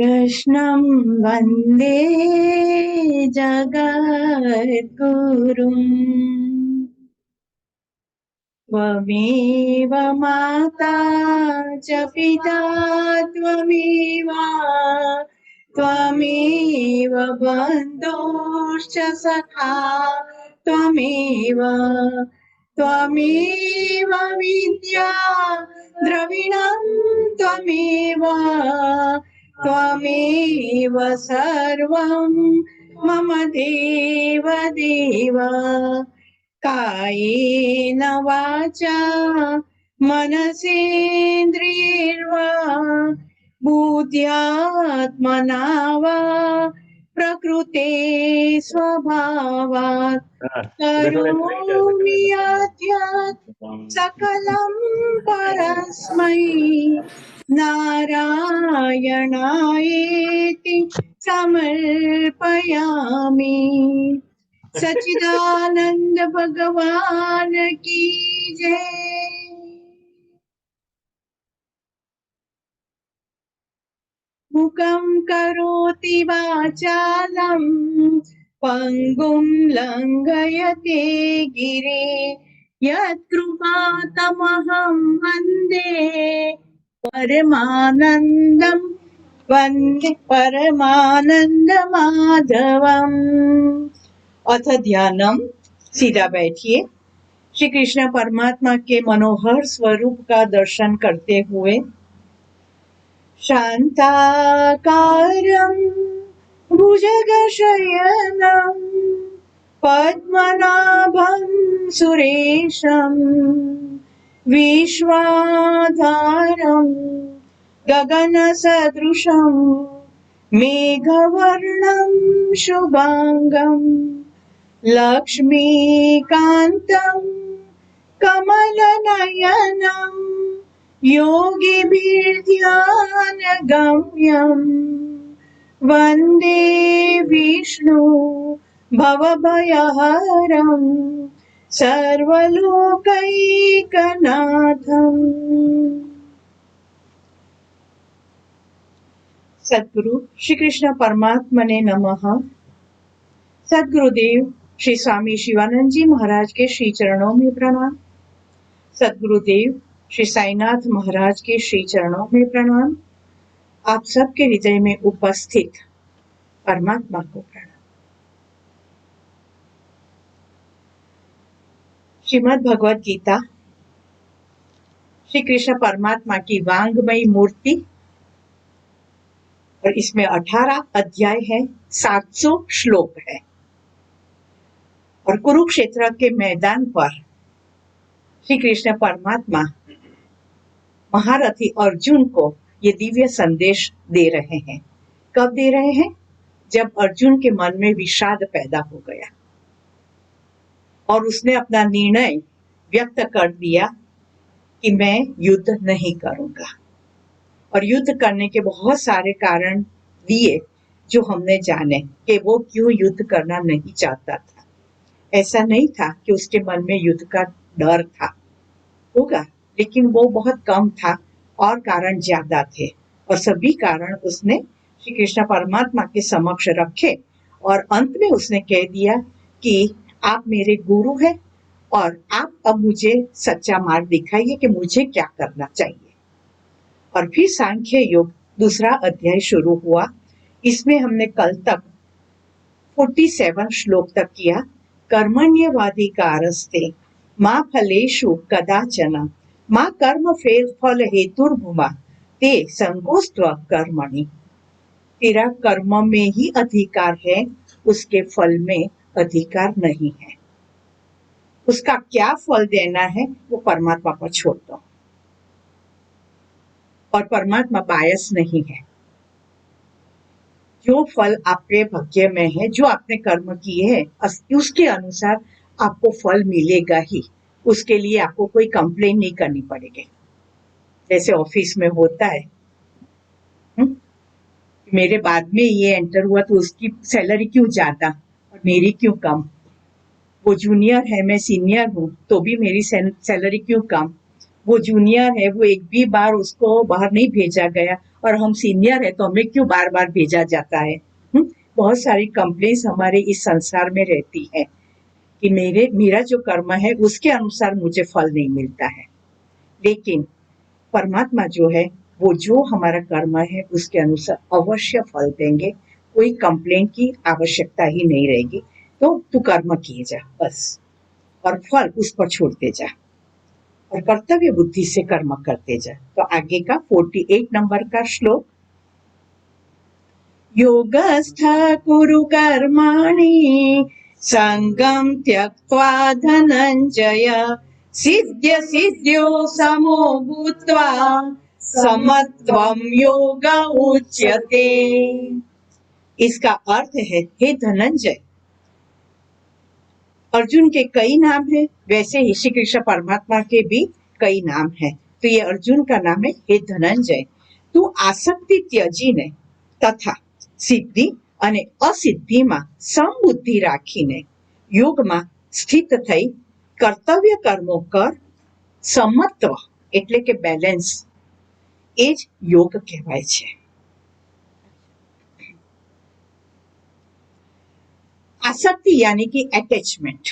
कृष्णं वन्दे जगद्गुरुम्। त्वमेव माता च पिता त्वमेव बन्धुश्च सखा त्वमेव विद्या द्रविणं त्वमेव सर्वं मम देव कायेन वाचा मनसेन्द्रियैर्वा बुद्ध्यात्मना वा प्रकृते स्वभावात् करोमि यद्यत् सकलं परस्मै नारायणायेति समर्पयामि। सच्चिदानंद भगवान की जय। मुखं करोति वाचालं पंगुं लंघयते गिरे यत्कृपातमहं वन्दे परमानंदमाधवम्। अथ ध्यानम। सीधा बैठिए। श्री कृष्ण परमात्मा के मनोहर स्वरूप का दर्शन करते हुए शांताकारं भुजगशयनं पद्मनाभं सुरेशं विश्वाधारं गगनसदृशं मेघवर्णं शुभांगं लक्ष्मीकान्तं कमलनयनं योगिभिर्ध्यानगम्यं वन्दे विष्णु भवभयहरं सर्वलोकैकनाथम्। सद्गुरु श्री कृष्ण परमात्मने नमः। सद्गुरुदेव श्री स्वामी शिवानंद जी महाराज के श्री चरणों में प्रणाम। सद्गुरुदेव श्री साईनाथ महाराज के श्री चरणों में प्रणाम। आप सबके हृदय में उपस्थित परमात्मा को प्रणाम। श्रीमद् भगवद गीता श्री कृष्ण परमात्मा की वांगमयी मूर्ति और इसमें 18 अध्याय है, 700 श्लोक है। और कुरुक्षेत्र के मैदान पर श्री कृष्ण परमात्मा महारथी अर्जुन को ये दिव्य संदेश दे रहे हैं। कब दे रहे हैं? जब अर्जुन के मन में विषाद पैदा हो गया और उसने अपना निर्णय व्यक्त कर दिया कि मैं युद्ध नहीं करूंगा। और युद्ध करने के बहुत सारे कारण दिए जो हमने जाने कि वो क्यों युद्ध करना नहीं चाहता था। ऐसा नहीं था कि उसके मन में युद्ध का डर था, होगा, लेकिन वो बहुत कम था और कारण ज्यादा थे। और सभी कारण उसने श्री कृष्ण परमात्मा के समक्ष रखे और अंत में उसने कह दिया कि आप मेरे गुरु हैं और आप अब मुझे सच्चा मार्ग दिखाइए कि मुझे क्या करना चाहिए। और फिर सांख्य योग दूसरा अध्याय शुरू हुआ। इसमें हमने कल तक 47 श्लोक तक किया। कर्मण्यवाधिकारस्ते मा फलेषु कदाचन मा कर्म फल हेतुर्भुमा ते संगोस्त्व कर्मणि। तेरा कर्म में ही अधिकार है, उसके फल में अधिकार नहीं है। उसका क्या फल देना है वो परमात्मा पर छोड़ दो। और परमात्मा बायस नहीं है। जो फल आपके भाग्य में है, जो आपने कर्म किए हैं, उसके अनुसार आपको फल मिलेगा ही। उसके लिए आपको कोई कंप्लेन नहीं करनी पड़ेगी। जैसे ऑफिस में होता है, मेरे बाद में ये एंटर हुआ तो उसकी सैलरी क्यों ज्यादा और मेरी क्यों कम। वो जूनियर है, मैं सीनियर हूँ, तो भी मेरी सैलरी क्यों कम। वो जूनियर है, वो एक भी बार उसको बाहर नहीं भेजा गया, और हम सीनियर है तो हमें क्यों बार बार भेजा जाता है। बहुत सारी कंप्लेंट्स हमारे इस संसार में रहती है कि मेरा जो कर्म है उसके अनुसार मुझे फल नहीं मिलता है। लेकिन परमात्मा जो है वो जो हमारा कर्म है उसके अनुसार अवश्य फल देंगे, कोई कंप्लेंट की आवश्यकता ही नहीं रहेगी। तो तू कर्म किए जा बस, और फल उस पर छोड़ते जा, और कर्तव्य बुद्धि से कर्म करते जा। तो आगे का 48 नंबर का श्लोक, योगस्थ कुरु कर्माणि संगम त्यक्त्वा धनंजय सिद्ध्य सिद्ध्यो समो भूत्वा समत्वम योग उच्यते। इसका अर्थ है, हे धनंजय, अर्जुन के कई नाम है, वैसे ही श्री कृष्ण परमात्मा के भी कई नाम है। तो ये अर्जुन का नाम है, हे धनंजय, तू आसक्ति ત્યજીને તથા સિદ્ધિ અને અસિદ્ધિમાં સમબુદ્ધિ રાખીને યોગમાં સ્થિત થઈ કર્તવ્ય કર્મો કર. સમત્વ એટલે કે બેલેન્સ, એ જ યોગ કહેવાય છે. आसक्ति यानी कि अटैचमेंट।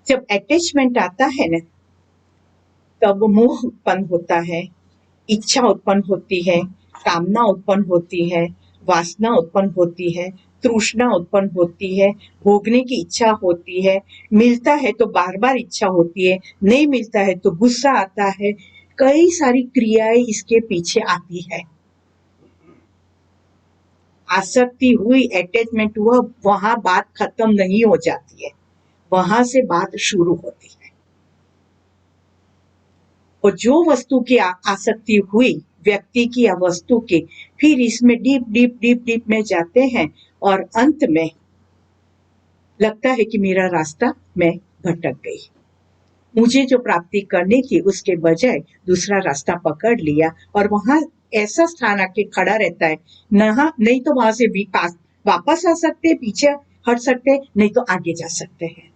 जब अटैचमेंट आता है ना, तब मोह उत्पन्न होता है, इच्छा उत्पन्न होती है, कामना उत्पन्न होती है, वासना उत्पन्न होती है, तृष्णा उत्पन्न होती है, भोगने की इच्छा होती है, मिलता है तो बार बार इच्छा होती है, नहीं मिलता है तो गुस्सा आता है, कई सारी क्रियाएं इसके पीछे आती है। आसक्ति हुई, अटैचमेंट हुआ, वहां बात खत्म नहीं हो जाती है, वहां से बात शुरू होती है। और जो वस्तु की आसक्ति हुई, व्यक्ति की या वस्तु की, फिर इसमें डीप डीप डीप डीप में जाते हैं, और अंत में लगता है कि मेरा रास्ता मैं भटक गई, मुझे जो प्राप्ति करनी थी उसके बजाय दूसरा रास्ता पकड़ लिया, और वहां ऐसा स्थान आके खड़ा रहता है, नहीं तो वहां से भी वापस आ सकते, पीछे हट सकते, नहीं तो आगे जा सकते हैं।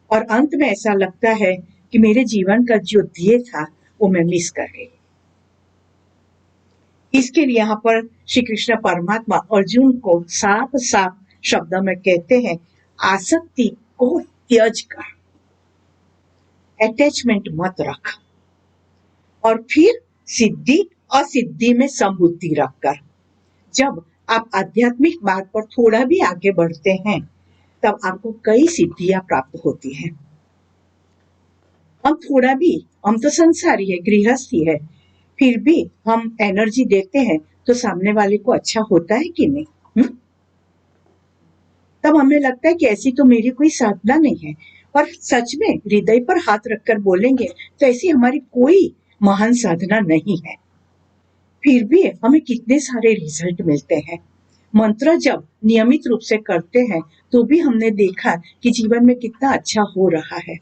और अंत में ऐसा लगता है कि मेरे जीवन का जो ध्येय था वो मैं मिस कर गई। इसके लिए यहाँ पर श्री कृष्ण परमात्मा अर्जुन को साफ साफ शब्दों में कहते हैं, आसक्ति को त्याज कर, अटैचमेंट मत रख, और फिर सिद्धि असिद्धि में समबुद्धि रखकर। जब आप आध्यात्मिक मार्ग पर थोड़ा भी आगे बढ़ते हैं, तब आपको कई सिद्धियां प्राप्त होती हैं। हम तो संसारी है, गृहस्थी है, फिर भी हम एनर्जी देते हैं तो सामने वाले को अच्छा होता है कि नहीं? तब हमें लगता है कि ऐसी तो मेरी कोई साधना नहीं है, और सच में हृदय पर हाथ रखकर बोलेंगे तो ऐसी हमारी कोई महान साधना नहीं है। फिर भी हमें कितने सारे रिजल्ट मिलते हैं। मंत्र जब नियमित रूप से करते हैं तो भी हमने देखा कि जीवन में कितना अच्छा हो रहा है।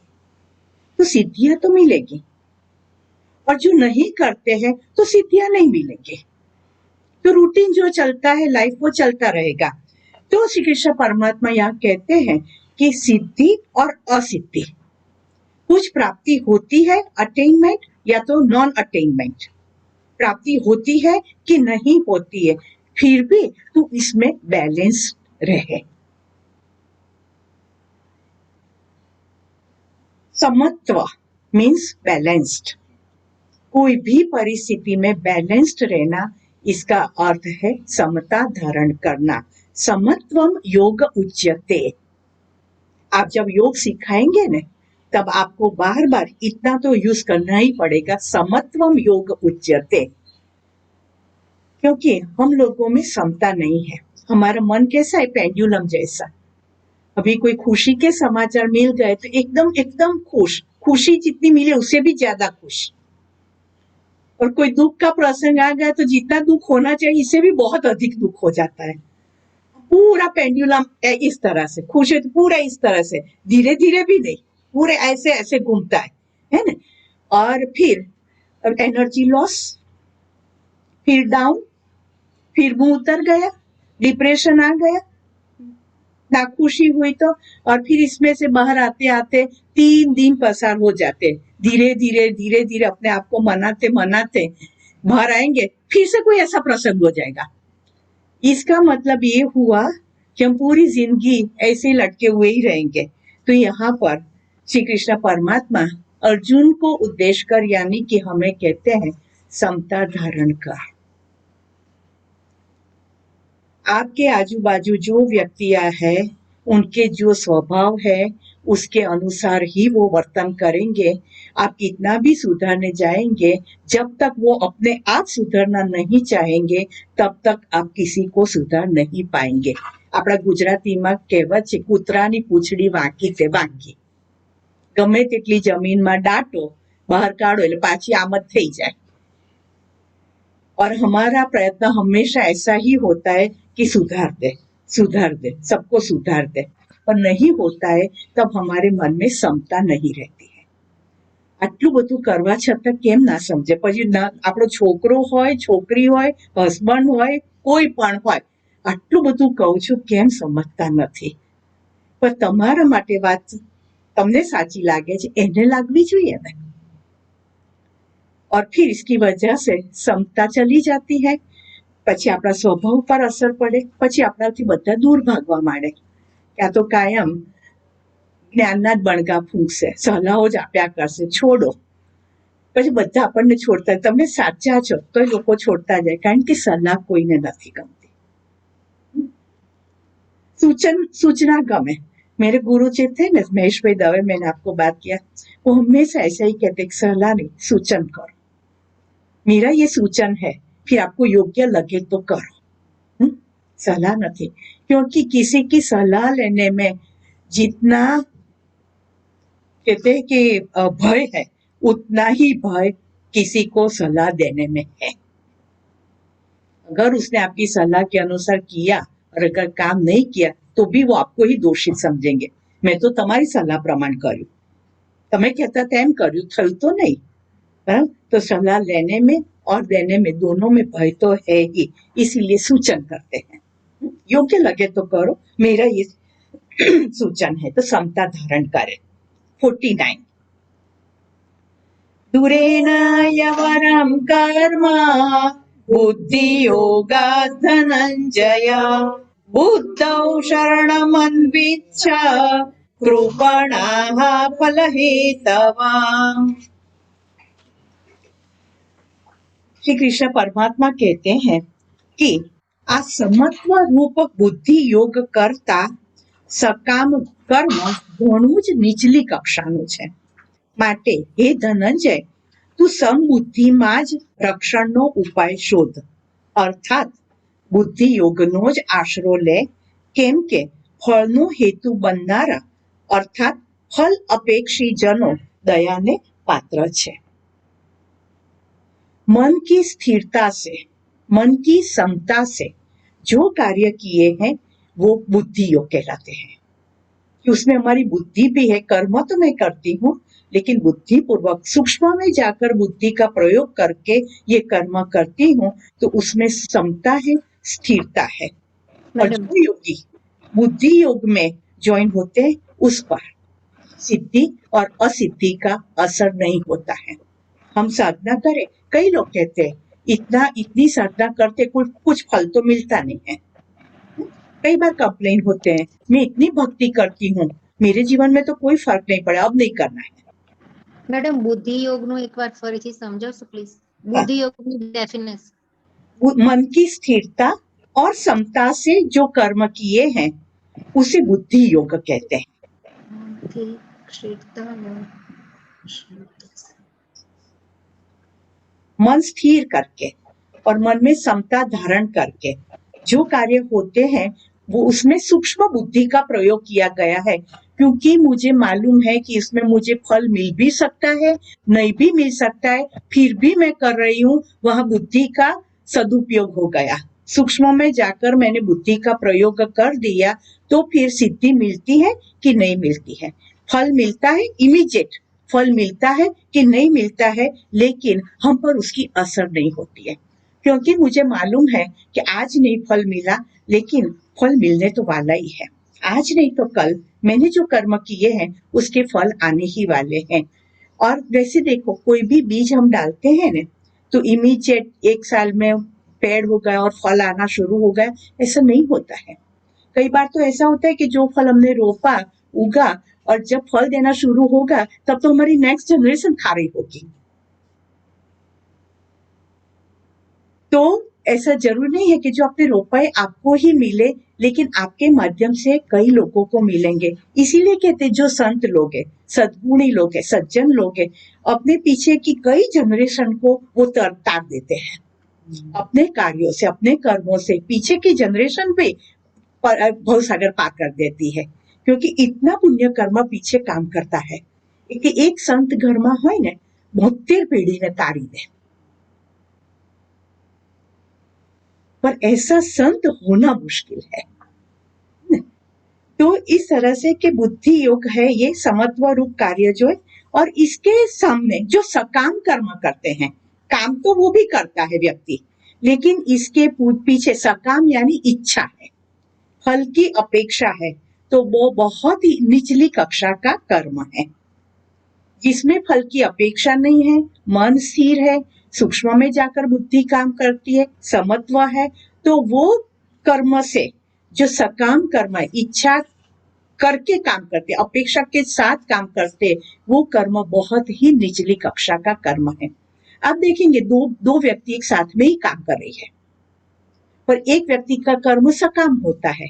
तो सिद्धियां तो मिलेगी, और जो नहीं करते हैं तो सिद्धियां नहीं मिलेंगी। तो रूटीन जो चलता है लाइफ, वो चलता रहेगा। तो श्री कृष्ण परमात्मा यहाँ कहते हैं कि सिद्धि और असिद्धि, कुछ प्राप्ति होती है, अटेनमेंट या तो नॉन अटेनमेंट, प्राप्ति होती है कि नहीं होती है, फिर भी तू इसमें बैलेंस रहे। समत्व मीन्स बैलेंस्ड, कोई भी परिस्थिति में बैलेंस्ड रहना, इसका अर्थ है समता धारण करना। समत्वम योग उच्यते। आप जब योग सिखाएंगे ना, तब आपको बार बार इतना तो यूज करना ही पड़ेगा, समत्वम योग उच्यते, क्योंकि हम लोगों में समता नहीं है। हमारा मन कैसा है, पेंडुलम जैसा। अभी कोई खुशी के समाचार मिल गए तो एकदम एकदम खुश, खुशी जितनी मिले उससे भी ज्यादा खुश, और कोई दुख का प्रसंग आ गया तो जितना दुख होना चाहिए इससे भी बहुत अधिक दुख हो जाता है। पूरा पेंडुलम इस तरह से, खुश है तो पूरा इस तरह से, धीरे धीरे भी नहीं, पूरे ऐसे ऐसे घूमता है ना। और फिर एनर्जी लॉस, फिर डाउन, फिर मुंह उतर गया, डिप्रेशन आ गया। नाखुशी हुई तो, और फिर इसमें से बाहर आते आते 3 दिन पसार हो जाते, धीरे धीरे अपने आप को मनाते मनाते बाहर आएंगे, फिर से कोई ऐसा प्रसंग हो जाएगा। इसका मतलब ये हुआ कि हम पूरी जिंदगी ऐसे लटके हुए ही रहेंगे। तो यहाँ पर श्री कृष्ण परमात्मा अर्जुन को उद्देश्य कर यानी कि हमें कहते हैं समता धारण कर। आपके आजू बाजू जो व्यक्तियां हैं उनके जो स्वभाव है उसके अनुसार ही वो वर्तन करेंगे। आप कितना भी सुधारने जाएंगे, जब तक वो अपने आप सुधरना नहीं चाहेंगे तब तक आप किसी को सुधार नहीं पाएंगे। આપણા ગુજરાતીમાં કહેવત છે, કૂતરાની પૂંછડી વાંકી તે વાંકી. ગમે તેટલી જમીનમાં દાટો, બહાર કાઢો એટલે પાછી આમ જ થઈ જાય. और हमारा प्रयत्न हमेशा ऐसा ही होता है कि सुधार दे सबको सुधार दे, पर नहीं होता है तब हमारे मन में समता नहीं रहती है। આટલું બધું કરવા છતાં કેમ ના સમજે? પછી આપણો છોકરો હોય, છોકરી હોય, હસબન્ડ હોય, કોઈ પણ હોય, આટલું બધું કહું છું કેમ સમજતા નથી? પણ તમારા માટે વાત તમને સાચી લાગે છે, એને લાગવી જોઈએ ને। और फिर इसकी वजह से समता चली जाती है, પછી આપણા સ્વભાવ પર અસર પડે, પછી આપણાથી બધા દૂર ભાગવા માંડે, ક્યાં તો કાયમ જ્ઞાનના જ બણગા ફૂંકશે, સલાહો જ આપ્યા કરશે, છોડો, પછી બધા આપણને છોડતા, તમે સાચા છો તો લોકો છોડતા જાય, કારણ કે સલાહ કોઈને નથી ગમતી। सूचना गमे। मेरे गुरु जी थे ना महेश भाई दवे, मैंने आपको बात किया, वो हमेशा ऐसा ही कहते सलाह नहीं, सूचन करो। मेरा ये सूचन है, फिर आपको योग्य लगे तो करो, सलाह नहीं। क्योंकि किसी की सलाह लेने में जितना कहते हैं कि भय है, उतना ही भय किसी को सलाह देने में है। अगर उसने आपकी सलाह के अनुसार किया और अगर काम नहीं किया तो भी वो आपको ही दोषित समझेंगे। मैं तो तुम्हारी सलाह प्रमाण કર્યું, તમે કહેતા તેમ કર્યું, થયું તો नहीं। तो सलाह लेने में और देने में दोनों में भय तो है ही, इसीलिए सूचन करते हैं। योग्य लगे तो करो, मेरा ये सूचन है, तो समता धारण करे। 49 दूरेण यवरं कर्म बुद्धि योगात् धनञ्जय बुद्धौ शरणमन्विच्छ कृपणाः फलहेतवा। श्री कृष्ण परमात्मा कहते हैं कि आ समत्व रूप बुद्धि योग करता સકામ કર્મ ઘણું જ નીચલી કક્ષાનું છે। માટે હે ધનંજય, તું સમબુદ્ધિમાં જ રક્ષણનો ઉપાય શોધ, અર્થાત બુદ્ધિ યોગનો જ આશરો લે, કેમ કે ફળનો હેતુ બનનારા અર્થાત ફલ અપેક્ષી જનો દયાને પાત્ર છે। मन की स्थिरता से, मन की समता से जो कार्य किए हैं वो बुद्धि योग कहलाते हैं। कि उसमें हमारी बुद्धि भी है, कर्म तो मैं करती हूँ लेकिन बुद्धि पूर्वक सूक्ष्म में जाकर बुद्धि का प्रयोग करके ये कर्म करती हूँ, तो उसमें समता है, स्थिरता है। और जो योगी बुद्धि योग में ज्वाइन होते हैं उस पर सिद्धि और असिद्धि का असर नहीं होता है। हम साधना करें, कई लोग कहते हैं इतनी साधना करते कुछ फल तो मिलता नहीं है। कई बार कंप्लेन होते हैं, मैं इतनी भक्ति करती हूँ, मेरे जीवन में तो कोई फर्क नहीं पड़ा, अब नहीं करना है। मैडम बुद्धि योग नो एक बार फरीથી समझावશો प्लीज? बुद्धि योग ની डेफिनेशन। मन की स्थिरता और समता से जो कर्म किए हैं उसे बुद्धि योग कहते हैं। मन स्थिर करके और मन में समता धारण करके जो कार्य होते हैं वो उसमें सूक्ष्म बुद्धि का प्रयोग किया गया है, क्योंकि मुझे मालूम है कि इसमें मुझे फल मिल भी सकता है, नहीं भी मिल सकता है, फिर भी मैं कर रही हूँ, वह बुद्धि का सदुपयोग हो गया। सूक्ष्म में जाकर मैंने बुद्धि का प्रयोग कर दिया तो फिर सिद्धि मिलती है कि नहीं मिलती है, फल मिलता है, इमीडिएट फल मिलता है कि नहीं मिलता है, लेकिन हम पर उसकी असर नहीं होती है, क्योंकि मुझे मालूम है कि आज नहीं फल मिला लेकिन फल मिलने तो वाला ही है। आज नहीं तो कल मैंने जो कर्म किए हैं उसके फल आने ही वाले हैं। और वैसे देखो, कोई भी बीज हम डालते हैं ना, तो इमीडिएट 1 साल में पेड़ हो गया और फल आना शुरू हो गया, ऐसा नहीं होता है। कई बार तो ऐसा होता है कि जो फल हमने रोपा, उगा, और जब फल देना शुरू होगा तब तो हमारी नेक्स्ट जनरेशन खा रही होगी। तो ऐसा जरूर नहीं है कि जो आपने रोपा है आपको ही मिले, लेकिन आपके माध्यम से कई लोगों को मिलेंगे। इसीलिए कहते हैं जो संत लोग हैं, सद्गुणी लोग हैं, सज्जन लोग हैं, अपने पीछे की कई जनरेशन को वो तार देते हैं अपने कार्यों से, अपने कर्मों से। पीछे की जनरेशन पे भवसागर पार कर देती है, क्योंकि इतना पुण्य कर्म पीछे काम करता है कि एक संत घर में હોય ને 72 પેઢીને તારી દે। पर ऐसा संत होना मुश्किल है। तो इस तरह से कि बुद्धि योग है ये समत्व रूप कार्य जो है, और इसके सामने जो सकाम कर्म करते हैं, काम तो वो भी करता है व्यक्ति, लेकिन इसके पीछे सकाम यानी इच्छा है, फल की अपेक्षा है, तो वो बहुत ही निचली कक्षा का कर्म है, जिसमें फल की अपेक्षा नहीं है, मन स्थिर है, सूक्ष्म में जाकर बुद्धि काम करती है, समत्व है। तो वो कर्म से जो सकाम कर्म है, इच्छा करके काम करते, अपेक्षा के साथ काम करते, वो कर्म बहुत ही निचली कक्षा का कर्म है। अब देखेंगे दो व्यक्ति एक साथ में ही काम कर रही है, पर एक व्यक्ति का कर्म सकाम होता है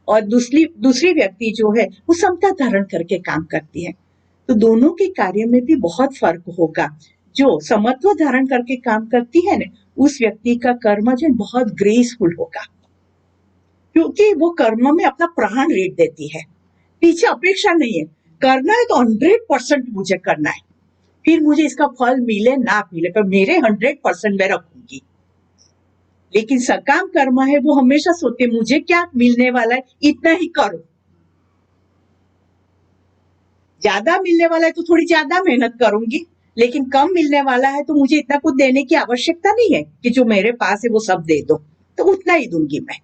और दूसरी व्यक्ति जो है वो समता धारण करके काम करती है। तो दोनों के कार्य में भी बहुत फर्क होगा। जो समत्व धारण करके काम करती है ना, उस व्यक्ति का कर्म जो बहुत ग्रेसफुल होगा, क्योंकि वो कर्म में अपना प्राण रेट देती है, पीछे अपेक्षा नहीं है। करना है तो 100% मुझे करना है, फिर मुझे इसका फल मिले ना मिले, पर मेरे 100% मैं रखूंगी। लेकिन सकाम कर्म है वो हमेशा सोचते मुझे क्या मिलने वाला है, इतना ही करो। ज्यादा मिलने वाला है तो थोड़ी ज्यादा मेहनत करूंगी, लेकिन कम मिलने वाला है तो मुझे इतना कुछ देने की आवश्यकता नहीं है कि जो मेरे पास है वो सब दे दो, तो उतना ही दूंगी मैं।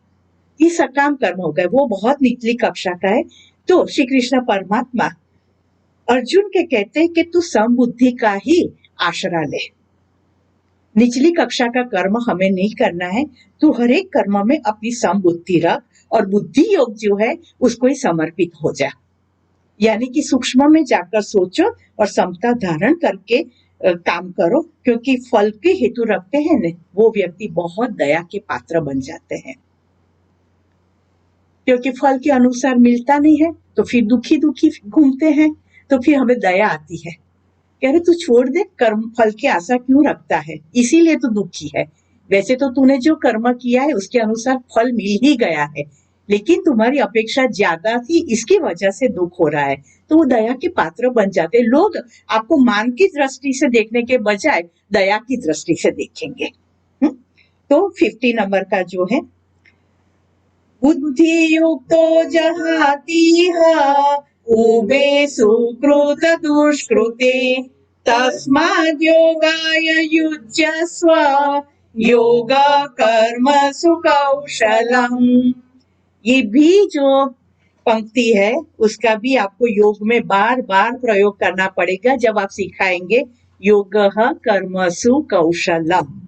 ये सकाम कर्म हो गए, वो बहुत निचली कक्षा का है। तो श्री कृष्ण परमात्मा अर्जुन के कहते हैं कि तू समबुद्धि का ही आश्रय ले, निचली कक्षा का कर्म हमें नहीं करना है। तू हर एक कर्म में अपनी समबुद्धि रख और बुद्धि योग जो है उसको ही समर्पित हो जा, यानी कि सूक्ष्म में जाकर सोचो और समता धारण करके काम करो, क्योंकि फल के हेतु रखते हैं न, वो व्यक्ति बहुत दया के पात्र बन जाते हैं। क्योंकि फल के अनुसार मिलता नहीं है तो फिर दुखी दुखी घूमते हैं, तो फिर हमें दया आती है, कह रहे तू छोड़ दे, कर्म फल की आशा क्यों रखता है, इसीलिए तो दुखी है। वैसे तो तूने जो कर्म किया है उसके अनुसार फल मिल ही गया है, लेकिन तुम्हारी अपेक्षा ज्यादा थी, इसकी वजह से दुख हो रहा है। तो वो दया के पात्र बन जाते। लोग आपको मान की दृष्टि से देखने के बजाय दया की दृष्टि से देखेंगे। तो 50 नंबर का जो है, बुद्धि युक्तो जहातीह उभे सुकृत दुष्कृते तस्माद् योगाय युज्यस्व योग कर्मसु कौशलम्। ये भी जो पंक्ति है उसका भी आपको योग में बार बार प्रयोग करना पड़ेगा जब आप सिखाएंगे योगः कर्मसु कौशलम्।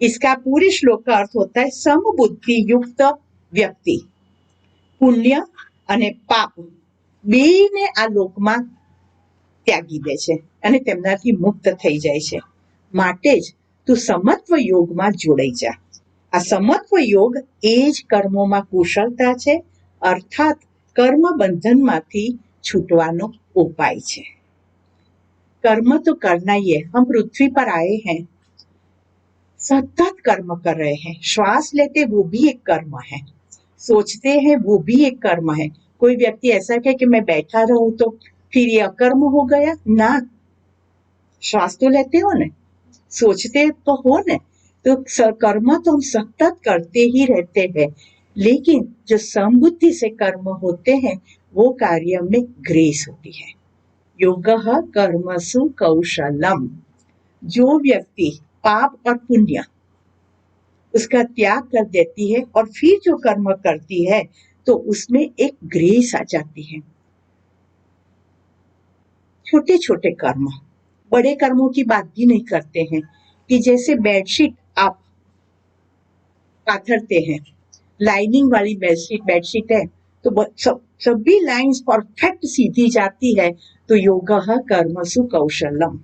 इसका पूरे श्लोक का अर्थ होता है समबुद्धि युक्त व्यक्ति પુણ્ય અને પાપ બેયને આ લોકમાં ત્યાગી દે છે અને તેમનાથી મુક્ત થઈ જાય છે। માટે જ તું સમત્વ યોગમાં જોડાઈ જા। આ સમત્વ યોગ એ જ કર્મોમાં કુશળતા છે, અર્થાત કર્મ બંધનમાંથી છૂટવાનો ઉપાય છે। कर्म तो करना ही है, हम पृथ्वी पर आए हैं, सतत कर्म कर रहे हैं, श्वास लेते वो भी एक कर्म है, सोचते हैं वो भी एक कर्म है। कोई व्यक्ति ऐसा कहे कि मैं बैठा रहूं तो फिर ये अकर्म हो गया ना, श्वास तो लेते हो न, सोचते तो हो न, तो कर्म तो हम सतत करते ही रहते हैं। लेकिन जो समबुद्धि से कर्म होते हैं वो कार्य में ग्रेस होती है। योगः कर्मसु कौशलम्। जो व्यक्ति पाप और पुण्य उसका त्याग कर देती है और फिर जो कर्म करती है तो उसमें एक ग्रेस आ जाती है। छोटे छोटे कर्म, बड़े कर्मों की बात भी नहीं करते हैं कि जैसे बेडशीट आप पाथरते हैं, लाइनिंग वाली बेडशीट है तो सभी लाइंस परफेक्ट सीधी जाती है, तो योगः कर्मसु कौशलम,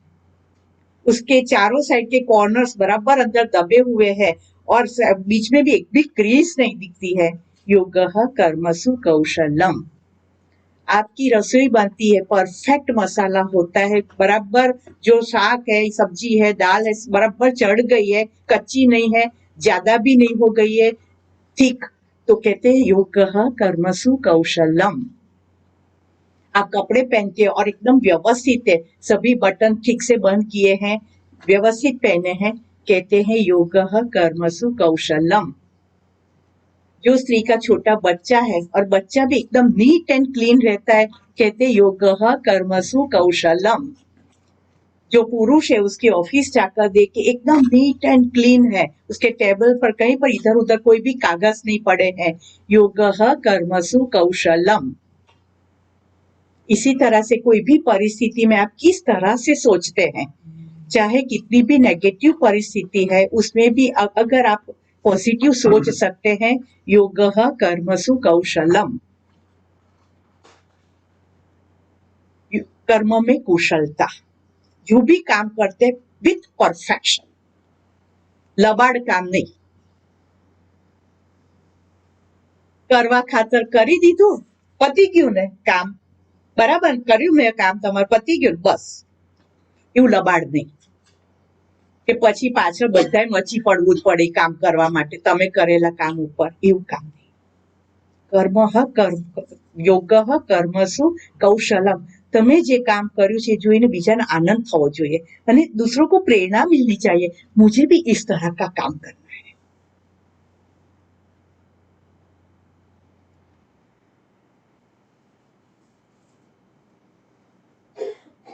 उसके चारों साइड के कॉर्नर्स बराबर अंदर दबे हुए हैं और बीच में भी एक भी क्रीज नहीं दिखती है। योगः कर्मसु कौशलम, आपकी रसोई बनती है, परफेक्ट मसाला होता है, बराबर जो शाक है, सब्जी है, दाल है, बराबर चढ़ गई है, कच्ची नहीं है, ज्यादा भी नहीं हो गई है, ठीक, तो कहते हैं योगः कर्मसु कौशलम। आप कपड़े पहनते हो और एकदम व्यवस्थित है, सभी बटन ठीक से बंद किए हैं, व्यवस्थित पहने हैं, कहते हैं योगः कर्मसु कौशलम। जो स्त्री का छोटा बच्चा है और बच्चा भी एकदम नीट एंड क्लीन रहता है, कहते हैं योगः कर्मसु कौशलम। जो पुरुष है उसके ऑफिस जाकर देखे एकदम नीट एंड क्लीन है, उसके टेबल पर कहीं पर इधर उधर कोई भी कागज नहीं पड़े हैं, योगः कर्मसु कौशलम। इसी तरह से कोई भी परिस्थिति में आप किस तरह से सोचते हैं, चाहे कितनी भी नेगेटिव परिस्थिति है उसमें भी अगर आप पॉजिटिव सोच सकते हैं, योगः कर्मसु कौशलम। कर्म में कुशलता, जो भी काम करते विथ परफेक्शन, लबाड़ काम नहीं। કરવા ખાતર કરી દીધું, પતી ગયું ને કામ, બરાબર કર્યું મેં કામ, તમારે પતી ગયું બસ, એવું લબાડ નહીં કે પછી પાછળ બધાય મચી પડવું જ પડે કામ કરવા માટે તમે કરેલા કામ ઉપર, એવું કામ નહીં। કર્મઃ કર્મ યોગઃ કર્મસુ કૌશલમ, તમે જે કામ કર્યું છે જોઈને બીજાને આનંદ થવો જોઈએ અને दूसरों को प्रेरणा मिलनी चाहिए, मुझे भी इस तरह का काम करना है।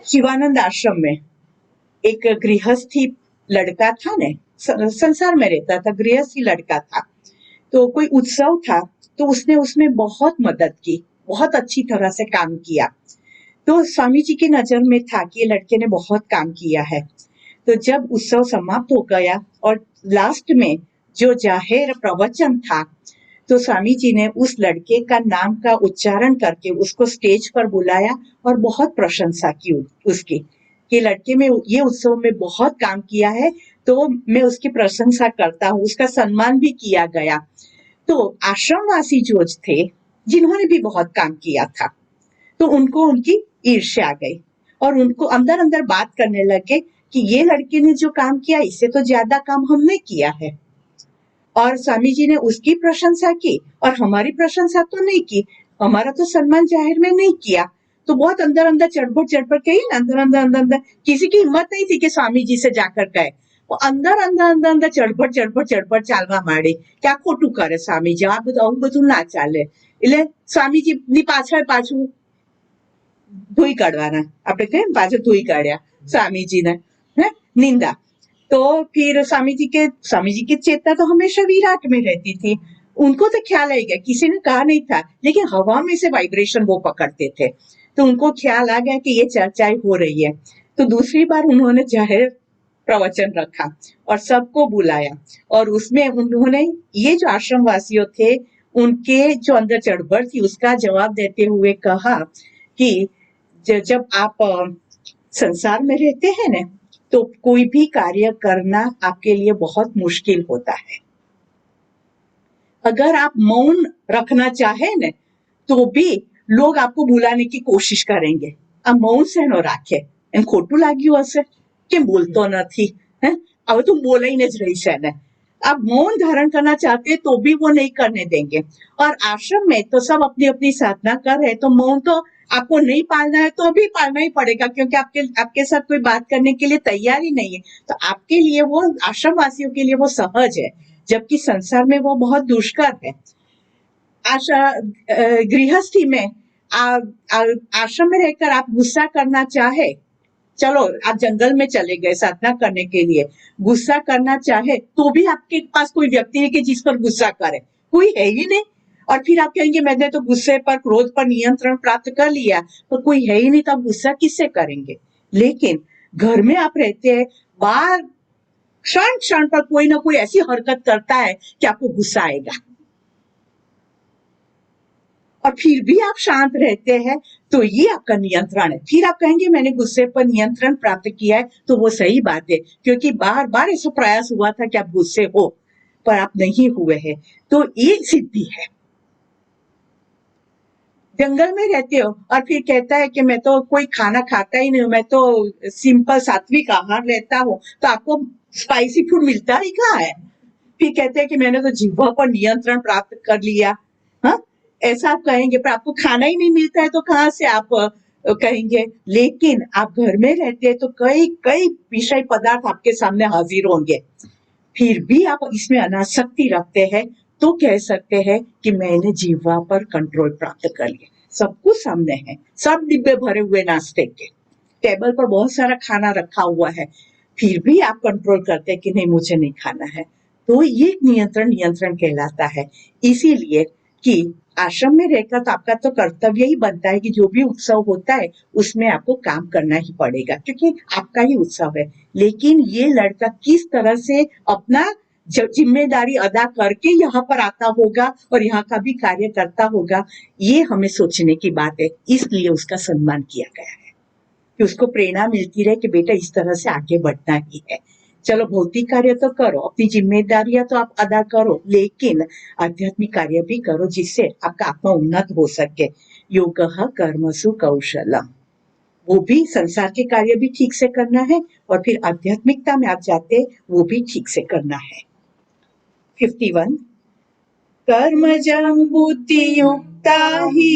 शिवानंद आश्रम में एक गृहस्थी लड़का था ने, संसार में रहता था, गृहस्थी लड़का था, तो कोई उत्सव था तो उसने उसमें बहुत मदद की, बहुत अच्छी तरह से काम किया। तो स्वामी जी की नजर में था कि ये लड़के ने बहुत काम किया है। तो जब उत्सव समाप्त हो गया और लास्ट में जो जाहिर प्रवचन था, तो स्वामी जी ने उस लड़के का नाम का उच्चारण करके उसको स्टेज पर बुलाया और बहुत प्रशंसा की उसकी, कि लड़के में ये उत्सव में बहुत काम किया है, तो मैं उसकी प्रशंसा करता हूँ, उसका सम्मान भी किया गया। तो आश्रमवासी जो थे जिन्होंने भी बहुत काम किया था, तो उनको उनकी ईर्ष्या आ गई और उनको अंदर अंदर बात करने लगे कि ये लड़के ने जो काम किया इससे तो ज्यादा काम हमने किया है। और स्वामी जी ने उसकी प्रशंसा की और हमारी प्रशंसा तो नहीं की, हमारा तो सम्मान जाहिर में नहीं किया। तो बहुत अंदर अंदर चढ़पड़ कही ना, अंदर अंदर अंदर अंदर किसी की हिम्मत नहीं थी कि स्वामी जी से जाकर कहे, वो अंदर अंदर अंदर अंदर चढ़पड़ चालवा માંડે કે આ ખોટું કરે સ્વામીજી, આ બધું ના ચાલે, એટલે સ્વામીજી પાછું ધોઈ કાઢવાના, આપણે કહીએ પાછળ ધોઈ કાઢ્યા स्वामीजी ने, है निंदा। तो फिर स्वामी जी की चेतना तो हमेशा विराट में रहती थी, उनको तो ख्याल आ गया, किसी ने कहा नहीं था लेकिन हवा में से वाइब्रेशन वो पकड़ते थे, तो उनको ख्याल आ गया कि ये चर्चाएं हो रही है। तो दूसरी बार उन्होंने जाहिर प्रवचन रखा और सबको बुलाया और उसमें उन्होंने ये जो आश्रम वासियों थे उनके जो अंदर चढ़बड़ थी उसका जवाब देते हुए कहा कि जब आप संसार में रहते हैं ना, तो कोई भी कार्य करना आपके लिए बहुत मुश्किल होता है। अगर आप मौन रखना चाहे न तो भी लोग आपको बुलाने की कोशिश करेंगे, आप मौन से न राखे, एम खोटू लाग्યું હશે કે બોલતો નથી, હવે તું બોલાઈને જ રહી છે ને, आप मौन धारण करना चाहते हैं तो भी वो नहीं करने देंगे। और आश्रम में तो सब अपनी अपनी साधना कर रहे, तो मौन तो आपको नहीं पालना है तो भी पालना ही पड़ेगा, क्योंकि आपके साथ कोई बात करने के लिए तैयार ही नहीं है। तो आपके लिए वो, आश्रम वासियों के लिए वो सहज है, जबकि संसार में वो बहुत दुष्कर है। गृहस्थी में आश्रम में रहकर आप गुस्सा करना चाहे, चलो आप जंगल में चले गए साधना करने के लिए, गुस्सा करना चाहे तो भी आपके पास कोई व्यक्ति है कि जिस पर गुस्सा करे, कोई है ही नहीं। और फिर आप कहेंगे मैंने तो गुस्से पर, क्रोध पर नियंत्रण प्राप्त कर लिया, पर कोई है ही नहीं तो आप गुस्सा किससे करेंगे। लेकिन घर में आप रहते हैं, बाहर क्षण क्षण पर कोई ना कोई ऐसी हरकत करता है कि आपको गुस्सा आएगा, और फिर भी आप शांत रहते हैं, तो ये आपका नियंत्रण है। फिर आप कहेंगे मैंने गुस्से पर नियंत्रण प्राप्त किया है, तो वो सही बात है, क्योंकि बार बार ऐसा प्रयास हुआ था कि आप गुस्से हो, पर आप नहीं हुए हैं, तो ये सिद्धि है। जंगल में रहते हो और फिर कहता है कि मैं तो कोई खाना खाता ही नहीं हूँ, मैं तो सिंपल सात्विक आहार लेता हूँ, तो आपको स्पाइसी फूड मिलता ही कहाँ है। फिर कहते हैं कि मैंने तो जिह्वा पर नियंत्रण प्राप्त कर लिया, हाँ, ऐसा आप कहेंगे, पर आपको खाना ही नहीं मिलता है तो कहाँ से आप कहेंगे। लेकिन आप घर में रहते हैं तो कई कई विषय पदार्थ आपके सामने हाजिर होंगे, फिर भी आप इसमें अनासक्ति रखते हैं, तो कह सकते हैं कि मैंने जीवा पर कंट्रोल प्राप्त कर लिया। सब कुछ सामने है, सब डिब्बे भरे हुए नाश्ते के, टेबल पर बहुत सारा खाना रखा हुआ है, फिर भी आप कंट्रोल करते हैं कि नहीं मुझे नहीं खाना है, तो ये नियंत्रण कहलाता है। इसीलिए कि आश्रम में रहकर तो आपका तो कर्तव्य ही बनता है कि जो भी उत्सव होता है उसमें आपको काम करना ही पड़ेगा, क्योंकि आपका ही उत्सव है। लेकिन ये लड़का किस तरह से अपना जिम्मेदारी अदा करके यहाँ पर आता होगा और यहाँ का भी कार्य करता होगा, ये हमें सोचने की बात है। इसलिए उसका सम्मान किया गया है कि उसको प्रेरणा मिलती रहे कि बेटा इस तरह से आगे बढ़ना ही है। चलो भौतिक कार्य तो करो, अपनी जिम्मेदारियां तो आप अदा करो, लेकिन आध्यात्मिक कार्य भी करो जिससे आपका आत्मा उन्नत हो सके। योगः कर्मसु कौशलम, वो भी संसार के कार्य भी ठीक से करना है और फिर आध्यात्मिकता में आप जाते वो भी ठीक से करना है। 51 कर्मजं बुद्धियुक्ता हि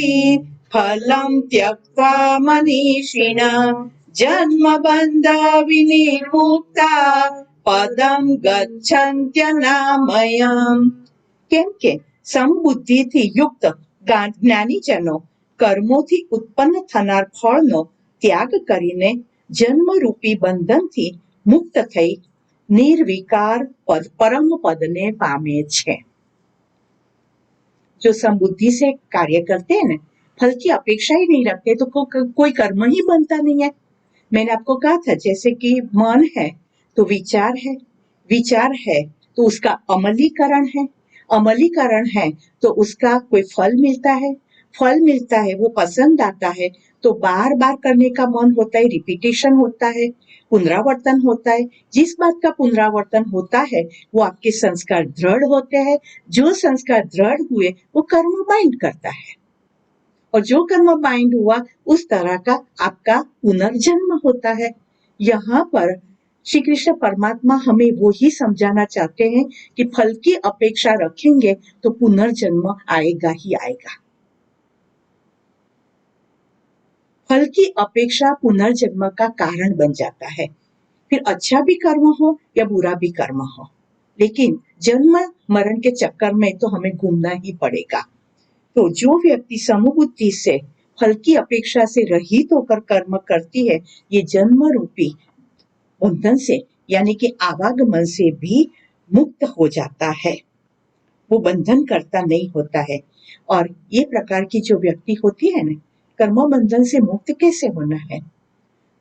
फलं त्यक्त्वा मनीषिणः जन्मबन्ध विनिर्मुक्ता पदं गच्छन्त्यनामयम्। કેમ કે સમબુદ્ધિથી યુક્ત જ્ઞાનીજનો કર્મોથી ઉત્પન્ન થનાર ફળનો ત્યાગ કરીને જન્મરૂપી બંધનથી મુક્ત થઈ निर्विकार पद परम पद ने पामे छे। जो समबुद्धि से कार्य करते हैं ना, फल की अपेक्षा ही नहीं रखते, तो कोई कर्म ही बनता नहीं है। मैंने आपको कहा था जैसे कि मन है तो विचार है, विचार है तो उसका अमलीकरण है, अमलीकरण है तो उसका कोई फल मिलता है, फल मिलता है वो पसंद आता है तो बार बार करने का मन होता है, रिपीटेशन होता है, पुनरावर्तन होता है। जिस बात का पुनरावर्तन होता है वो आपके संस्कार दृढ़ होते हैं, जो संस्कार दृढ़ हुए वो कर्म बाइंड करता है, और जो कर्म बाइंड हुआ उस तरह का आपका पुनर्जन्म होता है। यहाँ पर श्री कृष्ण परमात्मा हमें वो ही समझाना चाहते हैं कि फल की अपेक्षा रखेंगे तो पुनर्जन्म आएगा ही आएगा। फल की अपेक्षा पुनर्जन्म का कारण बन जाता है, फिर अच्छा भी कर्म हो या बुरा भी कर्म हो, लेकिन जन्म मरण के चक्कर में तो हमें घूमना ही पड़ेगा। तो जो व्यक्ति समबुद्धि से फल की अपेक्षा से रहित होकर कर्म करती है, ये जन्म रूपी बंधन से यानी कि आवागमन से भी मुक्त हो जाता है, वो बंधन करता नहीं होता है। और ये प्रकार की जो व्यक्ति होती है ना, कर्म बंधन से मुक्त कैसे होना है,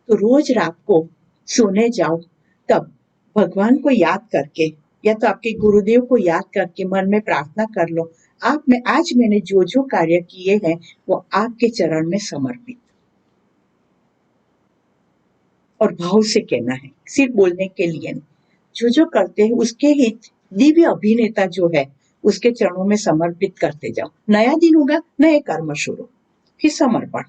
तो रोज रात को सोने जाओ तब भगवान को याद करके या तो आपके गुरुदेव को याद करके मन में प्रार्थना कर लो, आज मैंने जो जो कार्य किए हैं वो आपके चरण में समर्पित, और भाव से कहना है, सिर्फ बोलने के लिए नहीं। जो जो करते हैं उसके हित दिव्य अभिनेता जो है उसके चरणों में समर्पित करते जाओ। नया दिन होगा नए कर्म शुरू, फिर समर्पण,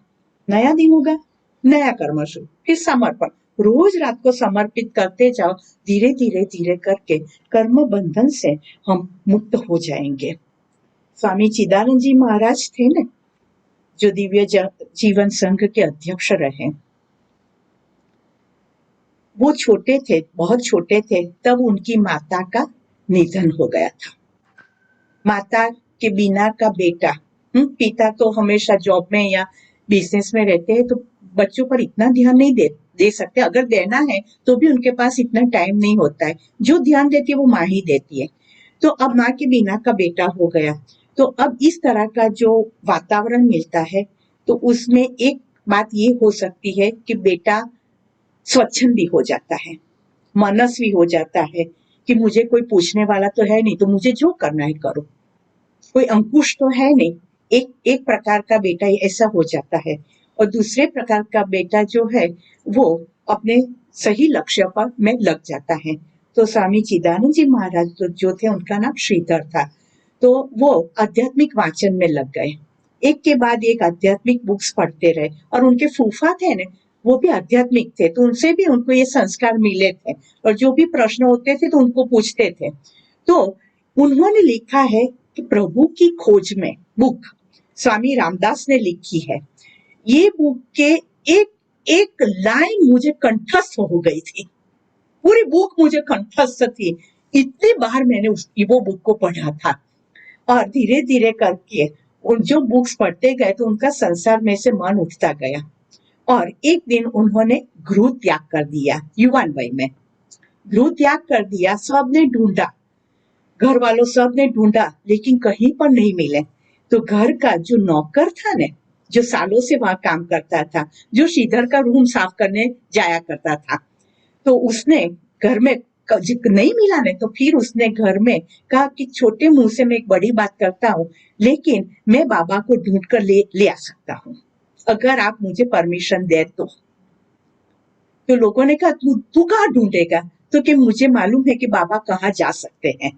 नया दिन होगा नया कर्म शुरू, फिर समर्पण, रोज रात को समर्पित करते जाओ। धीरे धीरे धीरे करके कर्म बंधन से हम मुक्त हो जाएंगे। स्वामी चिदानंद जी महाराज थे ना, जो दिव्य जीवन संघ के अध्यक्ष रहे, वो छोटे थे, बहुत छोटे थे, तब उनकी माता का निधन हो गया था। माता के बिना का बेटा, पिता तो हमेशा जॉब में या बिजनेस में रहते हैं तो बच्चों पर इतना ध्यान नहीं दे सकते, अगर देना है तो भी उनके पास इतना टाइम नहीं होता है, जो ध्यान देती है वो माँ ही देती है। तो अब माँ के बिना का बेटा हो गया, तो अब इस तरह का जो वातावरण मिलता है तो उसमें एक बात ये हो सकती है कि बेटा स्वच्छंदी हो जाता है, मनस्वी हो जाता है कि मुझे कोई पूछने वाला तो है नहीं, तो मुझे जो करना है करो, कोई अंकुश तो है नहीं। एक प्रकार का बेटा ऐसा हो जाता है। और दूसरे प्रकार का बेटा जो है वो अपने सही लक्ष्य पर में लग जाता है। तो स्वामी चिदानंद जी महाराज जो थे, उनका नाम श्रीधर था, तो वो आध्यात्मिक वाचन में लग गए, एक के बाद एक आध्यात्मिक बुक्स पढ़ते रहे। और उनके फूफा थे ने, वो भी आध्यात्मिक थे, तो उनसे भी उनको ये संस्कार मिले थे, और जो भी प्रश्न होते थे तो उनको पूछते थे। तो उन्होंने लिखा है कि प्रभु की खोज में बुक स्वामी रामदास ने लिखी है। ये बुक के एक एक लाइन मुझे कंठस्थ हो गई थी, पूरी बुक मुझे कंठस्थ थी, इतनी बार मैंने वो बुक को पढ़ा था। और धीरे धीरे करके उन जो बुक्स पढ़ते गए तो उनका संसार में से मन उठता गया। और एक दिन उन्होंने गृह त्याग कर दिया, युवान वय में गृह त्याग कर दिया। सबने ढूंढा, घर वालों सब ने ढूंढा, लेकिन कहीं पर नहीं मिले। तो घर का जो नौकर था ने, जो सालों से वहां काम करता था, जो श्रीधर का रूम साफ करने जाया करता था, तो उसने घर में नहीं मिला ने, तो फिर उसने घर में कहा कि छोटे मुंह से मैं एक बड़ी बात करता हूँ, लेकिन मैं बाबा को ढूंढ कर ले आ सकता हूँ, अगर आप मुझे परमिशन दे तो। तो लोगों ने कहा तू कहाँ ढूंढेगा? तो कि मुझे मालूम है कि बाबा कहाँ जा सकते हैं।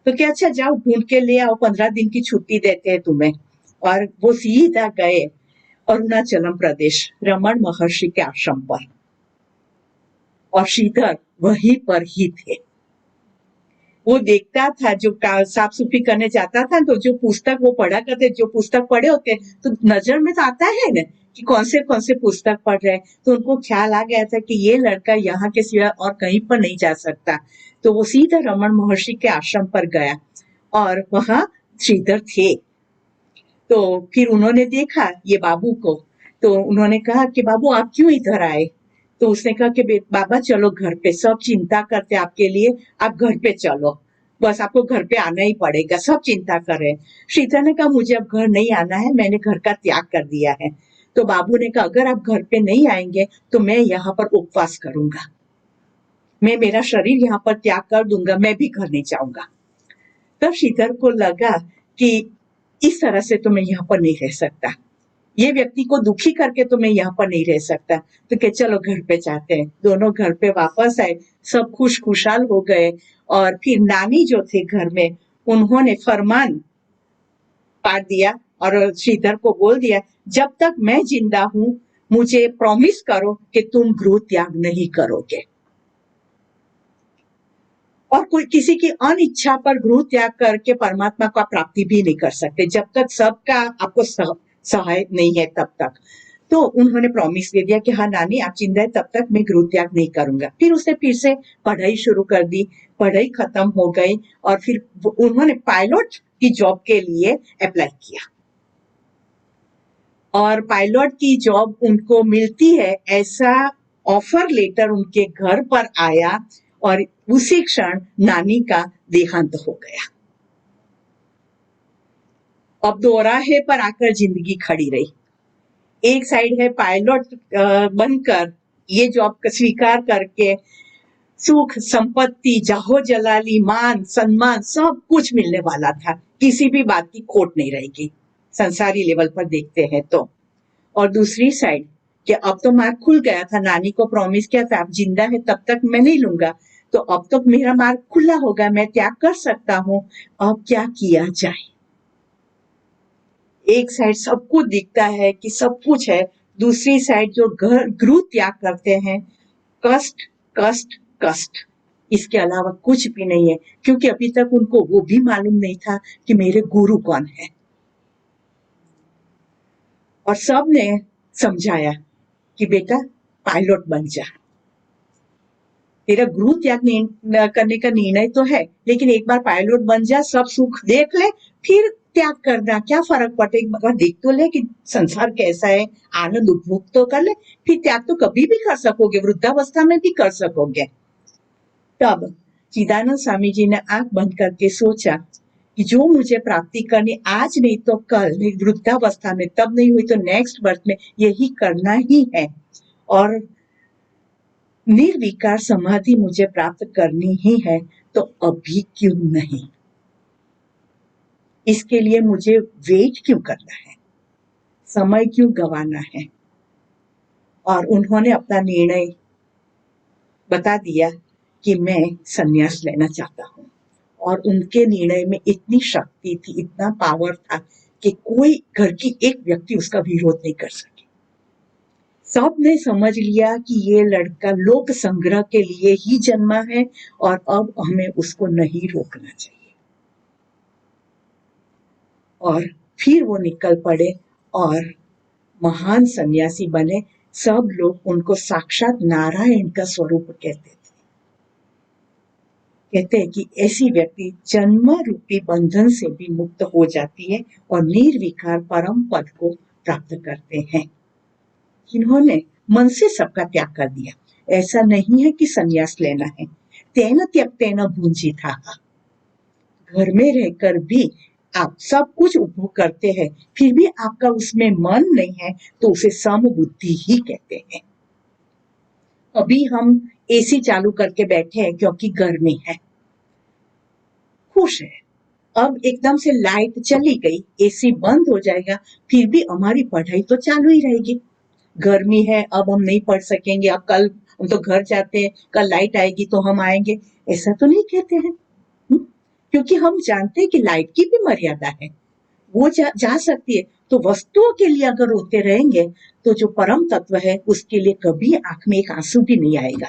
तो क्या अच्छा जाओ ढूंढ के ले आओ, 15 दिन की छुट्टी देते हैं तुम्हें। और वो सीधा गए अरुणाचलम प्रदेश रमन महर्षि के आश्रम पर, और श्रीधर वहीं पर ही थे। वो देखता था, जो साफ सुथरी करने जाता था, तो जो पुस्तक वो पढ़ा करते, जो पुस्तक पढ़े होते तो नजर में तो आता है ना कि कौन से पुस्तक पढ़ रहे हैं। तो उनको ख्याल आ गया था कि ये लड़का यहाँ के सिवा और कहीं पर नहीं जा सकता। तो वो सीधा रमन महर्षि के आश्रम पर गया और वहां श्रीधर थे। तो फिर उन्होंने देखा ये बाबू को, तो उन्होंने कहा कि बाबू आप क्यों इधर आए? तो उसने कहा कि बाबा चलो घर पे, सब चिंता करते आपके लिए, आप घर पे चलो, बस आपको घर पे आना ही पड़ेगा, सब चिंता कर रहे हैं। श्रीधर ने कहा मुझे अब घर नहीं आना है, मैंने घर का त्याग कर दिया है। तो बाबू ने कहा अगर आप घर पे नहीं आएंगे तो मैं यहाँ पर उपवास करूंगा, मैं मेरा शरीर यहाँ पर त्याग कर दूंगा, मैं भी घर नहीं जाऊंगा। तब श्रीधर को लगा कि इस तरह से तो मैं यहाँ पर नहीं रह सकता, ये व्यक्ति को दुखी करके तो मैं यहाँ पर नहीं रह सकता। तो कि चलो घर पे जाते हैं। दोनों घर पे वापस आए, सब खुशहाल हो गए। और फिर नानी जो थे घर में, उन्होंने फरमान पाड़ दिया और श्रीधर को बोल दिया जब तक मैं जिंदा हूं मुझे प्रॉमिस करो कि तुम गृह त्याग नहीं करोगे, और कोई किसी की अनिच्छा पर गृह त्याग करके परमात्मा का प्राप्ति भी नहीं कर सकते, जब तक सबका आपको सहाय नहीं है तब तक। तो उन्होंने प्रॉमिस दे दिया कि हाँ नानी आप जिंदा है तब तक मैं गृह त्याग नहीं करूंगा। फिर उसने फिर से पढ़ाई शुरू कर दी, पढ़ाई खत्म हो गई, और फिर उन्होंने पायलट की जॉब के लिए अप्लाई किया, और पायलट की जॉब उनको मिलती है ऐसा ऑफर लेटर उनके घर पर आया, और उसी क्षण नानी का देहांत हो गया। अब दोराहे पर आकर जिंदगी खड़ी रही। एक साइड है पायलट बनकर ये जॉब स्वीकार करके सुख संपत्ति जाहो जलाली मान सम्मान सब कुछ मिलने वाला था, किसी भी बात की खोट नहीं रहेगी संसारी लेवल पर देखते हैं तो। और दूसरी साइड कि अब तो मार्ग खुल गया था, नानी को प्रॉमिस किया था आप जिंदा है तब तक मैं नहीं लूंगा, तो अब तो मेरा मार्ग खुला होगा, मैं त्याग कर सकता हूं, अब क्या किया जाए। एक साइड सब कुछ दिखता है कि सब कुछ है, दूसरी साइड जो गृह त्याग करते हैं कष्ट कष्ट कष्ट, इसके अलावा कुछ भी नहीं है, क्योंकि अभी तक उनको वो भी मालूम नहीं था कि मेरे गुरु कौन है। और सब ने समझाया कि बेटा पायलट बन जा, तेरा गृह त्याग करने का निर्णय तो है, लेकिन एक बार पायलट बन जा, सब सुख देख ले, फिर त्याग करना क्या फर्क पड़ता है, एक बार देख तो ले कि संसार कैसा है, आनंद उपभोग तो कर ले, फिर त्याग तो कभी भी कर सकोगे, वृद्धावस्था में भी कर सकोगे। तब चिदानंद स्वामी जी ने आंख बंद करके सोचा कि जो मुझे प्राप्ति करनी आज नहीं तो कल, नहीं वृद्धावस्था में, तब नहीं हुई तो नेक्स्ट बर्थ में यही करना ही है, और निर्विकार समाधि मुझे प्राप्त करनी ही है, तो अभी क्यों नहीं? इसके लिए मुझे वेट क्यों करना है, समय क्यों गंवाना है? और उन्होंने अपना निर्णय बता दिया कि मैं संन्यास लेना चाहता हूँ, और उनके निर्णय में इतनी शक्ति थी, इतना पावर था कि कोई घर की एक व्यक्ति उसका विरोध नहीं कर सके। सबने समझ लिया कि ये लड़का लोक संग्रह के लिए ही जन्मा है और अब हमें उसको नहीं रोकना चाहिए। और फिर वो निकल पड़े और महान सन्यासी बने। सब लोग उनको साक्षात नारायण का स्वरूप कहते थे। कहते हैं कि ऐसी व्यक्ति जन्म रूपी बंधन से भी मुक्त हो जाती है और निर्विकार परम पद को प्राप्त करते हैं। इन्होंने मन से सबका त्याग कर दिया। ऐसा नहीं है कि संन्यास लेना है। तेन त्यक्तेन भुंजीथाः। घर में रहकर भी आप सब कुछ उपभोग करते हैं, फिर भी आपका उसमें मन नहीं है, तो उसे समबुद्धि ही कहते हैं। अभी हम एसी चालू करके बैठे हैं क्योंकि गर्मी है, खुश है। अब एकदम से लाइट चली गई, एसी बंद हो जाएगा, फिर भी हमारी पढ़ाई तो चालू ही रहेगी। गर्मी है, अब हम नहीं पढ़ सकेंगे, अब कल हम तो घर जाते हैं, कल लाइट आएगी तो हम आएंगे, ऐसा तो नहीं कहते हैं। क्योंकि हम जानते हैं कि लाइट की भी मर्यादा है, वो जा सकती है। तो वस्तुओं के लिए अगर रोते रहेंगे तो जो परम तत्व है उसके लिए कभी आंख में एक आंसू भी नहीं आएगा।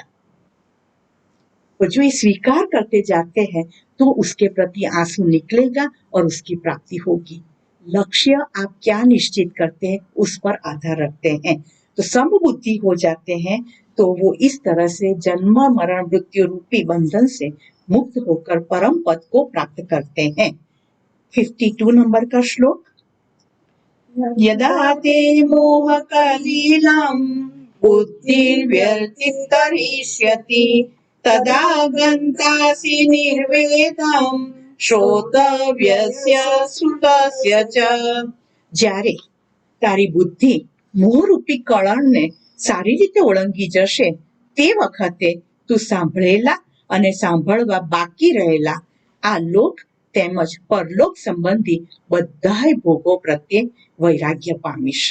और जो ये स्वीकार करते जाते हैं तो उसके प्रति आंसू निकलेगा और उसकी प्राप्ति होगी। लक्ष्य आप क्या निश्चित करते हैं उस पर आधार रखते हैं। तो समबुद्धि हो जाते हैं तो वो इस तरह से जन्म मरण मृत्यु रूपी बंधन से मुक्त होकर परम पद को प्राप्त करते हैं। 52 नंबर का श्लोक। यदा ते मोहकलीलं बुद्धिर्व्यतितरिष्यति तदा गन्तासि निर्वेदं श्रोतव्यस्य श्रुतस्य च। જ્યારે તારી બુદ્ધિ મોહરૂપી કળણને સારી રીતે ઓળંગી જશે તે વખતે તું સાંભળેલા અને સાંભળવા બાકી રહેલા આ લોક તેમજ પરલોક સંબંધી બધાય ભોગો પ્રત્યે वैराग्य पामीश।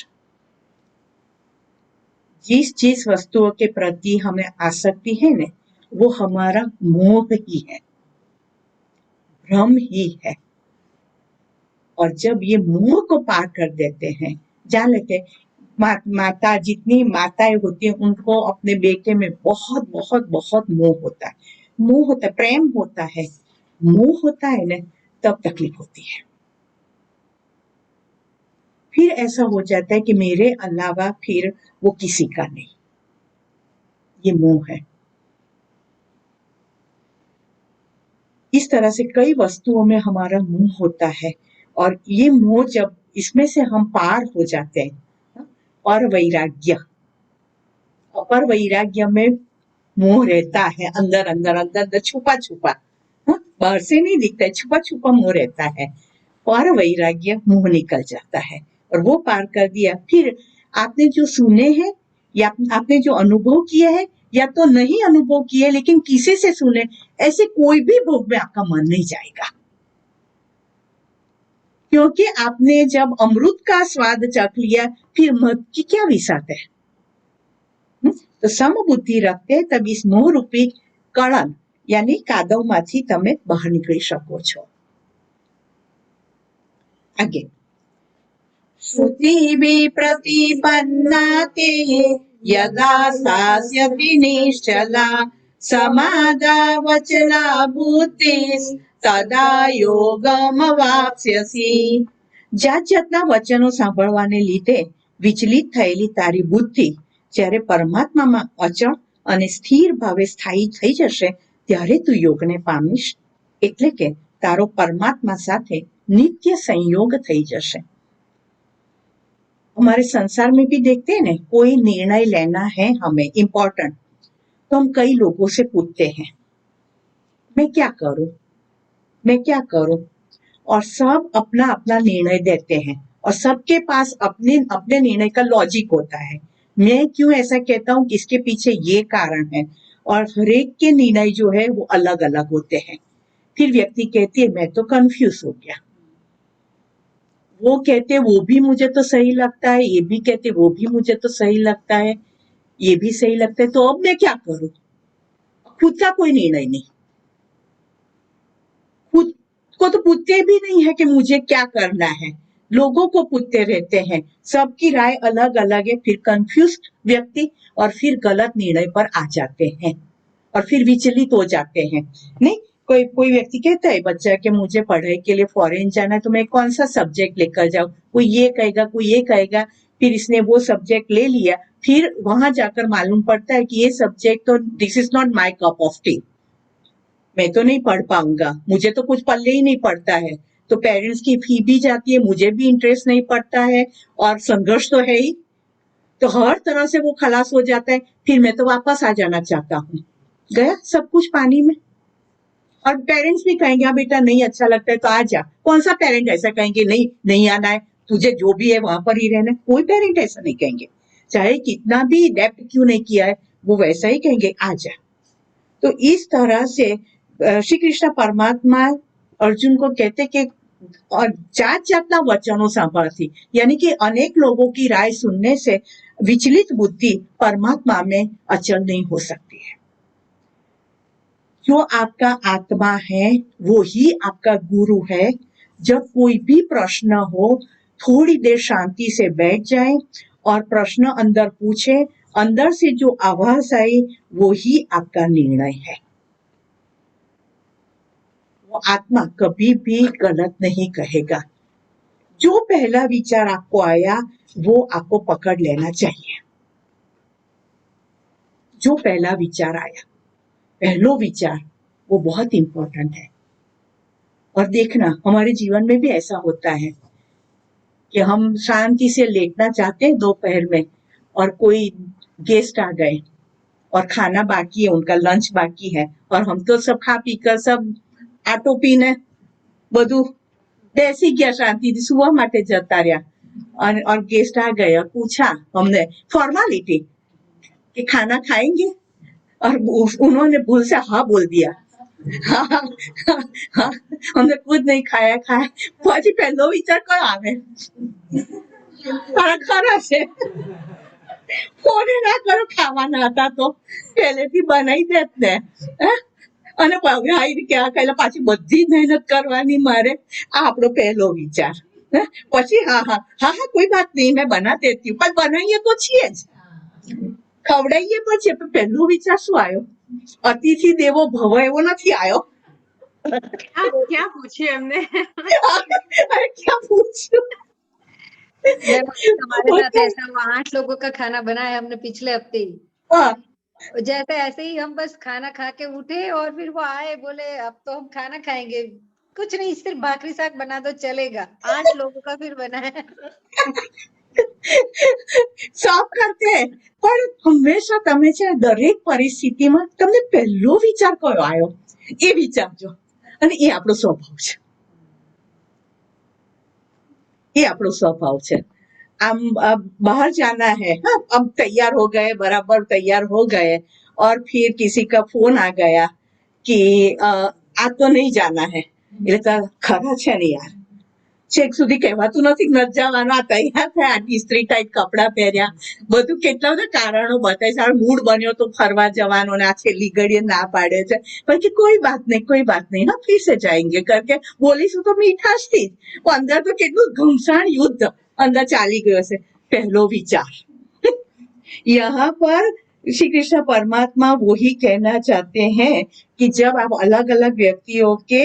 जिस वस्तुओं के प्रति हमें आसक्ति है ना, वो हमारा मोह ही है, भ्रम ही है। और जब ये मोह को पार कर देते हैं, जान लेते माता जितनी माताएं होती हैं उनको अपने बेटे में बहुत बहुत बहुत मोह होता है, मोह होता है, प्रेम होता है। मोह होता है ना तब तकलीफ होती है। फिर ऐसा हो जाता है कि मेरे अलावा फिर वो किसी का नहीं, ये मोह है। इस तरह से कई वस्तुओं में हमारा मोह होता है और ये मोह जब इसमें से हम पार हो जाते हैं, और वैराग्य, अपर वैराग्य में मोह रहता है अंदर अंदर अंदर अंदर छुपा छुपा, बाहर से नहीं दिखता है, छुपा छुपा मोह रहता है। पर वैराग्य मोह निकल जाता है और वो पार कर दिया। फिर आपने जो सुने हैं या आपने जो अनुभव किया है या तो नहीं अनुभव किए लेकिन किसी से सुने, ऐसे कोई भी भोग में आपका मन नहीं जाएगा, क्योंकि आपने जब अमृत का स्वाद चख लिया फिर मत की क्या विसात है। तो समबुद्धि रखते तब इस मोह रूपी कळन यानी कादव माथी तमे बहार निकली शको छो। आगे श्रुति प्रतिपन्ना ते यदा सास्यति निश्चला समादावचला बुद्धिस् तदा योगमवाप्स्यसि। જાત જાતના વચનો સાંભળવાને લીધે વિચલિત થયેલી તારી બુદ્ધિ જ્યારે પરમાત્મામાં અચળ અને સ્થિર ભાવે સ્થાયી થઈ જશે ત્યારે તું યોગને પામીશ, એટલે કે તારો પરમાત્મા સાથે नित्य संयोग થઈ જશે। हमारे संसार में भी देखते हैं ना, कोई निर्णय लेना है हमें इम्पोर्टेंट, तो हम कई लोगों से पूछते हैं मैं क्या करूं, मैं क्या करूं, और सब अपना अपना निर्णय देते हैं और सबके पास अपने अपने निर्णय का लॉजिक होता है। मैं क्यों ऐसा कहता हूँ कि इसके पीछे ये कारण है, और हरेक के निर्णय जो है वो अलग अलग होते हैं। फिर व्यक्ति कहती है मैं तो कंफ्यूज हो गया, वो कहते वो भी मुझे तो सही लगता है, ये भी कहते वो भी मुझे तो सही लगता है, ये भी सही लगता है, तो अब मैं क्या करूं? खुद का कोई निर्णय नहीं, खुद को तो पूछते भी नहीं है कि मुझे क्या करना है, लोगों को पूछते रहते हैं, सबकी राय अलग अलग है। फिर कंफ्यूज व्यक्ति और फिर गलत निर्णय पर आ जाते हैं और फिर विचलित हो जाते हैं। नहीं, कोई कोई व्यक्ति कहता है बच्चा कि मुझे पढ़ाई के लिए फॉरेन जाना है, तो मैं कौन सा सब्जेक्ट लेकर जाऊं? कोई ये कहेगा, कोई ये कहेगा। फिर इसने वो सब्जेक्ट ले लिया, फिर वहां जाकर मालूम पड़ता है कि ये सब्जेक्ट तो this is not my cup of T, मैं तो नहीं पढ़ पाऊंगा, मुझे तो कुछ पल्ले ही नहीं पड़ता है। तो पेरेंट्स की फी भी जाती है, मुझे भी इंटरेस्ट नहीं पड़ता है, और संघर्ष तो है ही, तो हर तरह से वो खलास हो जाता है। फिर मैं तो वापस आ जाना चाहता हूँ, गया सब कुछ पानी में। और पेरेंट्स भी कहेंगे हाँ बेटा नहीं अच्छा लगता है तो आ जा। कौन सा पेरेंट ऐसा कहेंगे नहीं नहीं आना है, तुझे जो भी है वहां पर ही रहना है? कोई पेरेंट ऐसा नहीं कहेंगे, चाहे कितना भी डेप्थ क्यों नहीं किया है, वो वैसा ही कहेंगे आ जा। तो इस तरह से શ્રી કૃષ્ણ પરમાત્મા અર્જુન को कहते कि और जात जातना वचनों सांभळथी, यानी कि अनेक लोगों की राय सुनने से विचलित बुद्धि परमात्मा में अचल नहीं हो सकती है। जो आपका आत्मा है वो ही आपका गुरु है। जब कोई भी प्रश्न हो, थोड़ी देर शांति से बैठ जाए और प्रश्न अंदर पूछे, अंदर से जो आवाज आई वो ही आपका निर्णय है। वो आत्मा कभी भी गलत नहीं कहेगा। जो पहला विचार आपको आया वो आपको पकड़ लेना चाहिए। जो पहला विचार आया, पहलो विचार, वो बहुत इंपॉर्टेंट है। और देखना हमारे जीवन में भी ऐसा होता है कि हम शांति से लेटना चाहते हैं दोपहर में, और कोई गेस्ट आ गए और खाना बाकी है, उनका लंच बाकी है, और हम तो सब खा पीकर सब આટો પીને બધું બેસી ગયા શાંતિથી સુવા માટે જતા રહ્યા, और गेस्ट आ गए और पूछा हमने फॉर्मालिटी कि खाना खाएंगे, और उन्होंने भूल से हाँ बोल दिया। हाँ हाँ हाँ, हमने खुद नहीं खाया પછી પહેલો વિચાર કયો આવે? ખરા છે, ફોને ના કરો, ખાવાના હતા તો પહેલેથી બનાવી દેત ને। અને હવે આવી કે આ કહેલા પાછી બધી મહેનત કરવાની મારે, આ આપણો પહેલો વિચાર। પછી હા હા હા હા કોઈ बात नहीं मैं बना देती हूँ, पर बनाવીએ તો છીએ જ, ખવડાવીએ પણ છે, પણ પહેલો વિચાર શું આવ્યો? અતિથિ દેવો ભવ એવો નથી આવ્યો। क्या पूछे हमने? अरे क्या पूछूं? मैम हमारे साथ होता है। ऐसा हुआ, 8 लोगों का खाना बनाया हमने पिछले हफ्ते ही। हाँ, जैसे ऐसे ही हम बस खाना खा के उठे और फिर वो आए, बोले अब तो हम खाना खाएंगे। कुछ नहीं, सिर्फ भाकरी साग बना दो चलेगा। 8 लोगों का फिर बनाया। सब करते हैं, પણ હંમેશા તમે છે દરેક પરિસ્થિતિમાં તમને પહેલો વિચાર કયો આવ્યો એ વિચારજો, અને એ આપણો સ્વભાવ છે, ये આપણો સ્વભાવ છે। આમ अब बाहर जाना है, हाँ अब तैयार हो गए, बराबर तैयार हो गए, और फिर किसी का फोन आ गया कि आज तो नहीं जाना है, એટલે ખરા છે ને યાર, છેક સુધી કહેવાતું નથી કે નથી જવાનું, આ તૈયાર થયા, ઇસ્ત્રી ટાઈટ કપડા પહેર્યા, બધું કેટલા બધા કારણો બતાવે છે, મૂડ બન્યો તો ફરવા જવાનો ને આ છેલ્લી ઘડીએ ના પાડે છે, પછી कोई बात नहीं कोई बात नहीं, हाँ फिर से जाएंगे करके બોલીશું તો મીઠાશથી જ, પણ અંદર તો કેટલું ઘમસાણ યુદ્ધ અંદર ચાલી ગયો છે। પહેલો વિચાર। यहाँ पर श्री कृष्ण परमात्मा वही कहना चाहते हैं कि जब आप अलग अलग व्यक्तियों के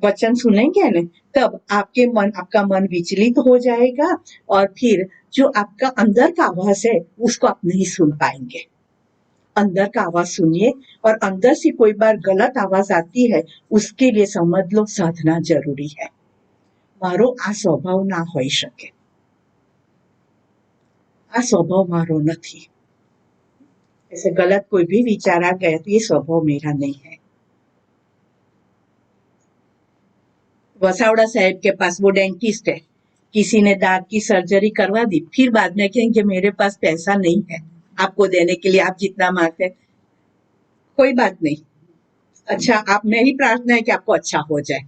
वचन सुनेंगे ना, तब आपका मन विचलित हो जाएगा, और फिर जो आपका अंदर का आवाज है उसको आप नहीं सुन पाएंगे। अंदर का आवाज सुनिए, और अंदर से कोई बार गलत आवाज आती है उसके लिए समझ लो साधना जरूरी है। मारो आ स्वभाव ना होई શકે, आ स्वभाव मारो नहीं। ऐसे गलत कोई भी विचार आ गया तो ये स्वभाव मेरा नहीं है। वसावड़ा साहब के पास वो डेंटिस्ट है, किसी ने दांत की सर्जरी करवा दी, फिर बाद में कहेंगे मेरे पास पैसा नहीं है आपको देने के लिए, आप जितना मांगते हैं। कोई बात नहीं, अच्छा आप मेरी प्रार्थना है कि आपको अच्छा हो जाए,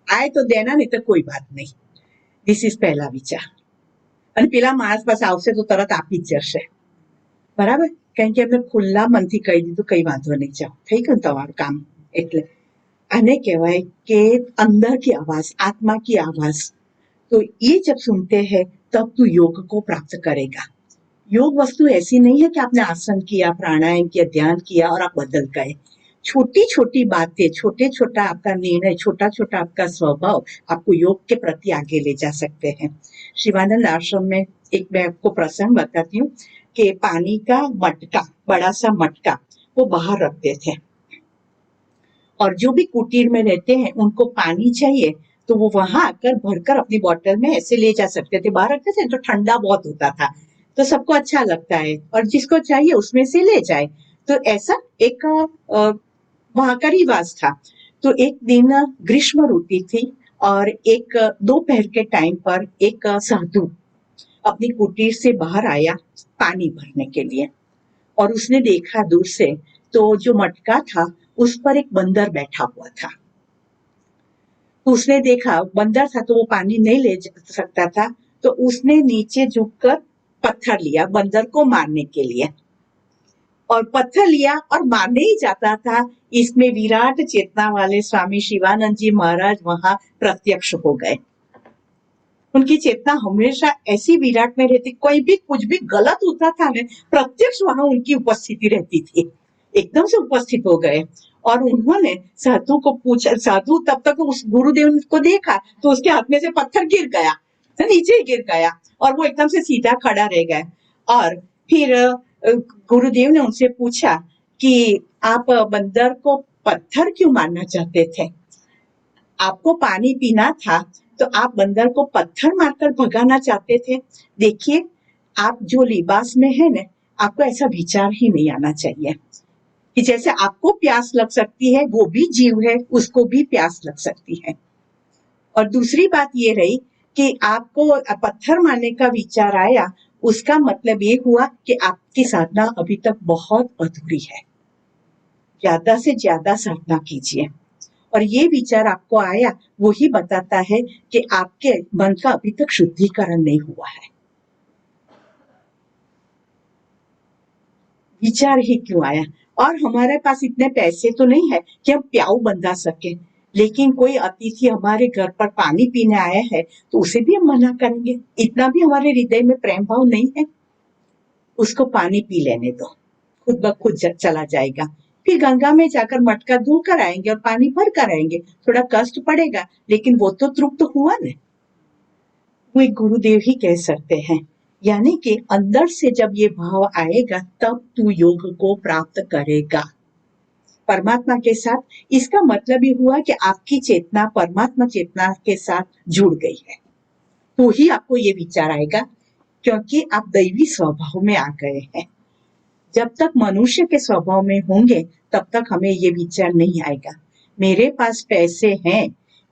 आए तो देना, नहीं तो कोई बात नहीं। दिस इज पहला विचार। અને પેલા માણસ પાસે આવશે તો તરત આપી જ જશે, બરાબર? કારણ કે એમને ખુલ્લા મનથી કહી દીધું કઈ વાંધો નહીં, જાઓ થઈ ગયું તમારું કામ। એટલે આને કહેવાય કે अंदर की आवाज, आत्मा की आवाज। तो ये जब सुनते हैं तब तू योग को प्राप्त करेगा। योग वस्तु ऐसी नहीं है कि आपने आसन किया, प्राणायाम किया, ध्यान किया और आप बदल गए। छोटी छोटी बातें, छोटे छोटा आपका निर्णय, छोटा छोटा आपका स्वभाव आपको योग के प्रति आगे ले जा सकते हैं। शिवानंद आश्रम में एक मैं आपको प्रसंग बताती हूँ कि पानी का मटका, बड़ा सा मटका वो बाहर रखते थे, और जो भी कुटीर में रहते हैं उनको पानी चाहिए तो वो वहां आकर भरकर अपनी बोतल में ऐसे ले जा सकते थे। बाहर रखते थे तो ठंडा बहुत होता था, तो सबको अच्छा लगता है, और जिसको चाहिए उसमें से ले जाए। तो ऐसा एक वहां का रिवाज था। तो एक दिन ग्रीष्म ऋतु थी और एक दोपहर के टाइम पर एक साधु अपनी कुटीर से बाहर आया पानी भरने के लिए, और उसने देखा दूर से तो जो मटका था उस पर एक बंदर बैठा हुआ था। उसने देखा बंदर था तो वो पानी नहीं ले सकता था, तो उसने नीचे झुककर पत्थर लिया बंदर को मारने के लिए, और पत्थर लिया और मारने ही जाता था। इसमें विराट चेतना वाले स्वामी शिवानंद जी महाराज वहां प्रत्यक्ष हो गए। उनकी चेतना हमेशा ऐसी विराट में रहती, कोई भी कुछ भी गलत होता था ना, प्रत्यक्ष वहां उनकी उपस्थिति रहती थी, एकदम से उपस्थित हो गए। और उन्होंने साधु को पूछा, साधु तब तक उस गुरुदेव को देखा तो उसके हाथ में से पत्थर गिर गया, नीचे गिर गया, और वो एकदम से सीधा खड़ा रह गया। और फिर गुरुदेव ने उनसे पूछा कि आप बंदर को पत्थर क्यों मारना चाहते थे? आपको पानी पीना था तो आप बंदर को पत्थर मारकर भगाना चाहते थे। देखिए, आप जो लिबास में है ना, आपको ऐसा विचार ही नहीं आना चाहिए कि जैसे आपको प्यास लग सकती है, वो भी जीव है, उसको भी प्यास लग सकती है। और दूसरी बात ये रही कि आपको पत्थर मारने का विचार आया, उसका मतलब ये हुआ कि आपकी साधना अभी तक बहुत अधूरी है। ज्यादा से ज्यादा साधना कीजिए। और ये विचार आपको आया, वही बताता है कि आपके मन का अभी तक शुद्धिकरण नहीं हुआ है। विचार ही क्यों आया? और हमारे पास इतने पैसे तो नहीं है कि हम प्याऊ बंधा सके, लेकिन कोई अतिथि हमारे घर पर पानी पीने आया है तो उसे भी हम मना करेंगे? इतना भी हमारे हृदय में प्रेम भाव नहीं है? उसको पानी पी लेने दो, खुद ब खुद चला जाएगा। फिर गंगा में जाकर मटका धोकर आएंगे और पानी भर कर आएंगे, थोड़ा कष्ट पड़ेगा, लेकिन वो तो तृप्त हुआ ना। वो एक गुरुदेव ही कह सकते हैं। यानी कि अंदर से जब ये भाव आएगा तब तू योग को प्राप्त करेगा परमात्मा के साथ। इसका मतलब ये हुआ कि आपकी चेतना परमात्मा चेतना के साथ जुड़ गई है, तो ही आपको ये विचार आएगा, क्योंकि आप दैवी स्वभाव में आ गए हैं। जब तक मनुष्य के स्वभाव में होंगे तब तक हमें ये विचार नहीं आएगा। मेरे पास पैसे हैं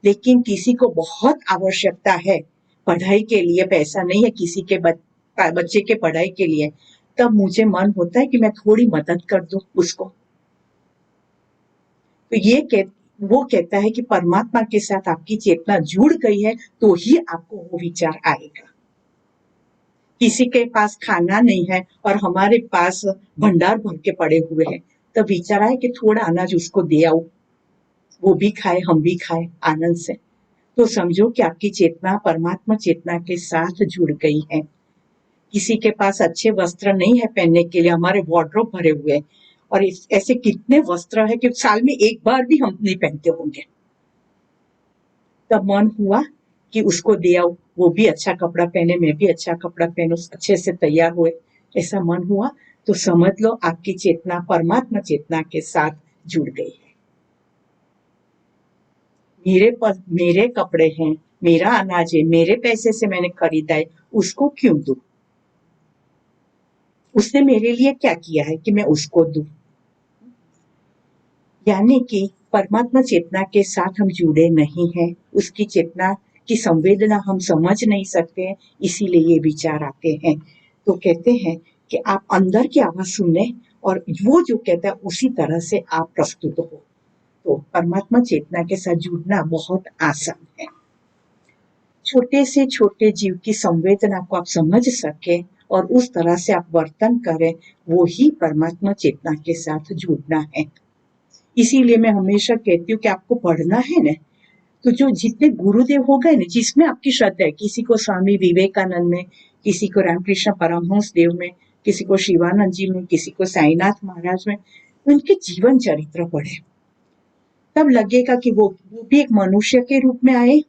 लेकिन किसी को बहुत आवश्यकता है, पढ़ाई के लिए पैसा नहीं है किसी के बच्चे के पढ़ाई के लिए, तब मुझे मन होता है कि मैं थोड़ी मदद कर दूं उसको। तो ये वो कहता है कि परमात्मा के साथ आपकी चेतना जुड़ गई है तो ही आपको वो विचार आएगा। किसी के पास खाना नहीं है और हमारे पास भंडार भर के पड़े हुए हैं, तब विचार आए कि थोड़ा अनाज उसको दे आओ, वो भी खाए हम भी खाए आनंद से। तो समझो कि आपकी चेतना परमात्मा चेतना के साथ जुड़ गई है। किसी के पास अच्छे वस्त्र नहीं है पहनने के लिए, हमारे वार्डरोब भरे हुए हैं, और ऐसे कितने वस्त्र है कि साल में एक बार भी हम नहीं पहनते होंगे। तब मन हुआ कि उसको दे आओ, वो भी अच्छा कपड़ा पहने, मैं भी अच्छा कपड़ा पहनूं, अच्छे से तैयार हुए, ऐसा मन हुआ। तो समझ लो आपकी चेतना परमात्मा चेतना के साथ जुड़ गई है। मेरे कपड़े हैं, मेरा अनाज है, मेरे पैसे से मैंने खरीदा है, उसको क्यों दूं? उसने मेरे लिए क्या किया है कि मैं उसको दूं? यानी कि परमात्मा चेतना के साथ हम जुड़े नहीं हैं, उसकी चेतना की संवेदना हम समझ नहीं सकते हैं, इसीलिए ये विचार आते हैं। तो कहते हैं कि आप अंदर की आवाज सुने और वो जो कहता है उसी तरह से आप प्रस्तुत हो। तो परमात्मा चेतना के साथ जुड़ना बहुत आसान है। छोटे से छोटे जीव की संवेदना को आप समझ सके और उस तरह से आप वर्तन करें, वो ही परमात्मा चेतना के साथ जुड़ना है। इसीलिए मैं हमेशा कहती हूँ कि आपको पढ़ना है ना, तो जो जितने गुरुदेव हो गए ना, जिसमें आपकी श्रद्धा है, किसी को स्वामी विवेकानंद में, किसी को रामकृष्ण परमहंस देव में, किसी को शिवानंद जी में, किसी को साईनाथ महाराज में, उनके जीवन चरित्र पढ़े, तब लगेगा कि वो भी एक मनुष्य के रूप में आए।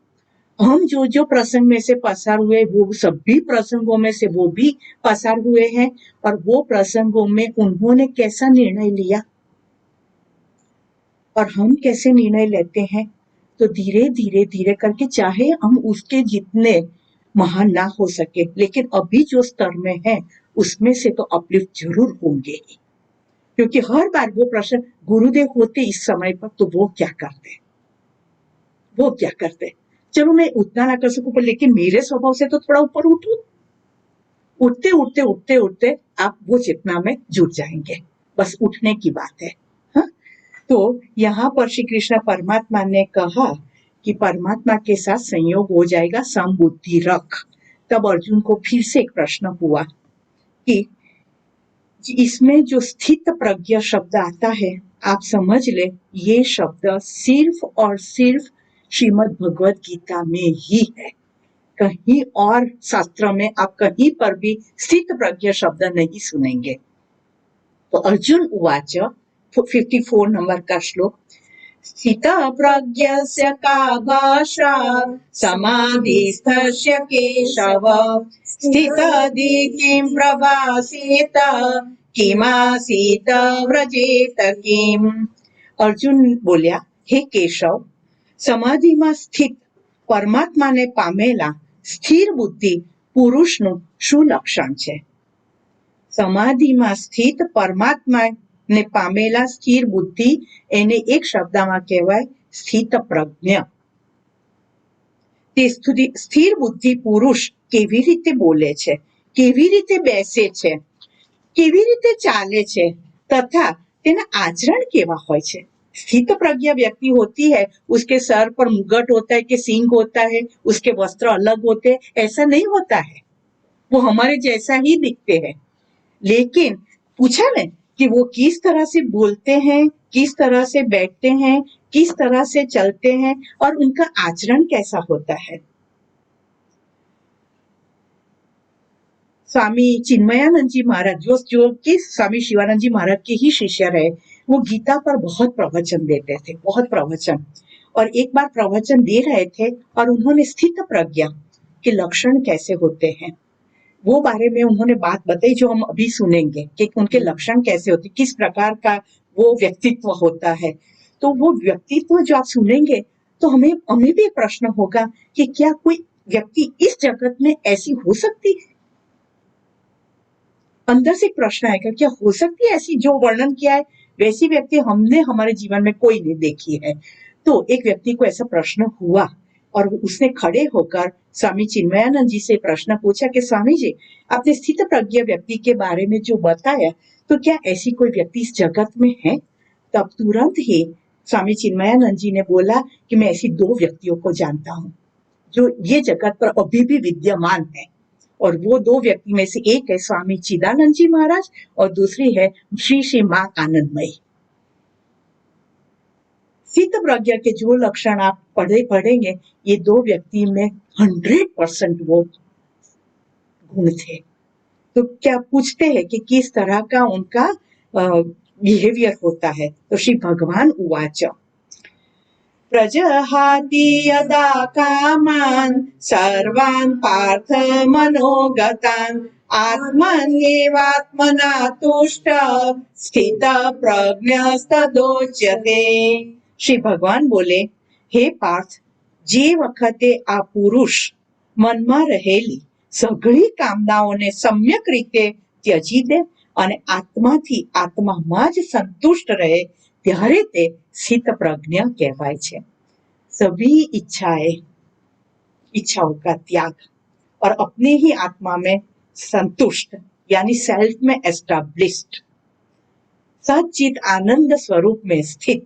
हम जो जो प्रसंग में से पसार हुए, वो सभी प्रसंगों में से वो भी पसार हुए हैं, और वो प्रसंगों में उन्होंने कैसा निर्णय लिया और हम कैसे निर्णय लेते हैं। तो धीरे धीरे धीरे करके, चाहे हम उसके जितने महान ना हो सके, लेकिन अभी जो स्तर में है उसमें से तो अपलिफ्ट जरूर होंगे ही, क्योंकि हर बार वो प्रश्न गुरुदेव होते इस समय पर तो वो क्या करते, वो क्या करते। चलो मैं उतना ना कर सकूं, पर लेकिन मेरे स्वभाव से तो थोड़ा ऊपर उठूं। उठते उठते उठते उठते आप वो चेतना में जुट जाएंगे, बस उठने की बात है। हाँ? तो यहाँ पर श्री कृष्ण परमात्मा ने कहा कि परमात्मा के साथ संयोग हो जाएगा, समबुद्धि रख। तब अर्जुन को फिर से एक प्रश्न हुआ कि इसमें जो स्थित प्रज्ञ शब्द आता है, आप समझ ले, ये शब्द सिर्फ और सिर्फ श्रीमद् भगवत गीता में ही है। कहीं और शास्त्र में आप कहीं पर भी स्थित प्रज्ञ शब्द नहीं सुनेंगे। तो अर्जुन उवाच, 54 नंबर का श्लोक, स्थित प्रज्ञस्य का भाषा समाधिस्थस्य केशव स्थितधि किं प्रभासेत किमासीत व्रजेत किम। अर्जुन बोल्या, हे केशव, સમાધિમાં સ્થિત પરમાત્માને પામેલા સ્થિર બુદ્ધિ પુરુષનું શું લક્ષણ છે? સમાધિમાં સ્થિત પરમાત્માને પામેલા સ્થિર બુદ્ધિ, એને એક શબ્દમાં કહેવાય સ્થિત પ્રજ્ઞ. તે સ્થિર બુદ્ધિ પુરુષ કેવી રીતે બોલે છે, કેવી રીતે બેસે છે, કેવી રીતે ચાલે છે, તથા તેના આચરણ કેવા હોય છે? स्थित प्रज्ञा व्यक्ति होती है, उसके सर पर मुगट होता है कि सींग होता है, उसके वस्त्र अलग होते हैं, ऐसा नहीं होता है। वो हमारे जैसा ही दिखते हैं। लेकिन पूछा ना कि वो किस तरह से बोलते हैं, किस तरह से बैठते हैं, किस तरह से चलते हैं और उनका आचरण कैसा होता है। स्वामी चिन्मयानंद जी महाराज, जो कि स्वामी शिवानंद जी महाराज के ही शिष्य रहे, वो गीता पर बहुत प्रवचन देते थे, बहुत प्रवचन। और एक बार प्रवचन दे रहे थे और उन्होंने स्थित प्रज्ञा के लक्षण कैसे होते हैं वो बारे में उन्होंने बात बताई, जो हम अभी सुनेंगे कि उनके लक्षण कैसे होते, किस प्रकार का वो व्यक्तित्व होता है। तो वो व्यक्तित्व जो आप सुनेंगे तो हमें भी एक प्रश्न होगा कि क्या कोई व्यक्ति इस जगत में ऐसी हो सकती है? अंदर से प्रश्न आएगा, क्या हो सकती है ऐसी जो वर्णन किया है वैसी व्यक्ति हमने हमारे जीवन में कोई नहीं देखी है। तो एक व्यक्ति को ऐसा प्रश्न हुआ और उसने खड़े होकर स्वामी चिन्मयानंद जी से प्रश्न पूछा कि स्वामी जी, आपने स्थित प्रज्ञ व्यक्ति के बारे में जो बताया, तो क्या ऐसी कोई व्यक्ति इस जगत में है? तब तुरंत ही स्वामी चिन्मयानंद जी ने बोला कि मैं ऐसी 2 व्यक्तियों को जानता हूँ जो ये जगत पर अभी भी विद्यमान है, और वो 2 व्यक्ति में से एक है स्वामी चिदानंद जी महाराज और दूसरी है श्री श्री मां आनंदमयी। स्थित प्रज्ञा के जो लक्षण आप पढ़ेंगे, ये 2 व्यक्ति में 100% वो गुण थे। तो क्या पूछते हैं कि किस तरह का उनका बिहेवियर होता है। तो श्री भगवान उवाच, प्रजहाति यदा कामान् सर्वान् पार्थ मनोगतान् आत्मन्येवात्मना तुष्ट स्थित प्रज्ञस्तदोच्यते। श्री भगवान बोले, हे पार्थ, જે વખતે આ પુરુષ મનમાં રહેલી સઘળી કામનાઓને સમ્યક રીતે ત્યજી દે અને આત્માથી આત્મામાં જ સંતુષ્ટ રહે, ત્યારે તે સ્થિત પ્રજ્ઞ કહેવાય છે. सभी इच्छाओं का त्याग और अपने ही आत्मा में संतुष्ट यानी सेल्फ में एस्टेब्लिश्ड, सच्चित आनंद स्वरूप में स्थित,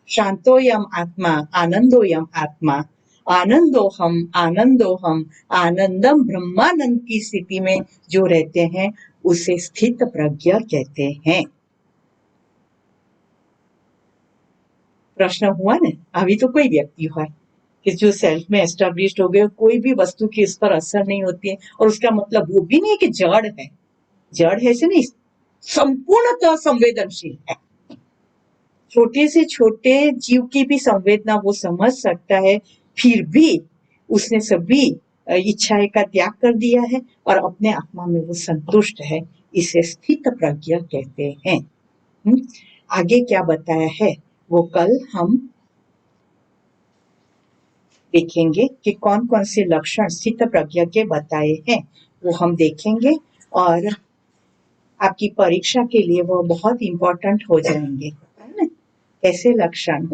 शांतोयम आत्मा आनंदोयम आत्मा, आनंदोहम आनंदोहम आनंदम ब्रह्मानंद की स्थिति में जो रहते हैं उसे स्थित प्रज्ञ कहते हैं. प्रश्न हुआ ना, अभी तो कोई व्यक्ति है कि जो सेल्फ में एस्टेब्लिश्ड हो गए, कोई भी वस्तु की उस पर असर नहीं होती है, और उसका मतलब वो भी नहीं कि जड़ है. जड़ है से नहीं, संपूर्णतः संवेदनशील है. छोटे से छोटे जीव की भी संवेदना वो समझ सकता है, फिर भी उसने सभी इच्छाएं का त्याग कर दिया है और अपने आत्मा में वो संतुष्ट है. इसे स्थित प्रज्ञ कहते हैं. आगे क्या बताया है वो कल हम देखेंगे कि कौन कौन से लक्षण स्थित प्रज्ञ के बताए हैं, वो हम देखेंगे और आपकी परीक्षा के लिए वो बहुत इंपॉर्टेंट हो जाएंगे, है ना. कैसे लक्षण?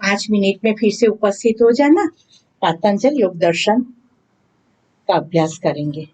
पांच मिनट में फिर से उपस्थित हो जाना. पतंजलि योग दर्शन का अभ्यास करेंगे.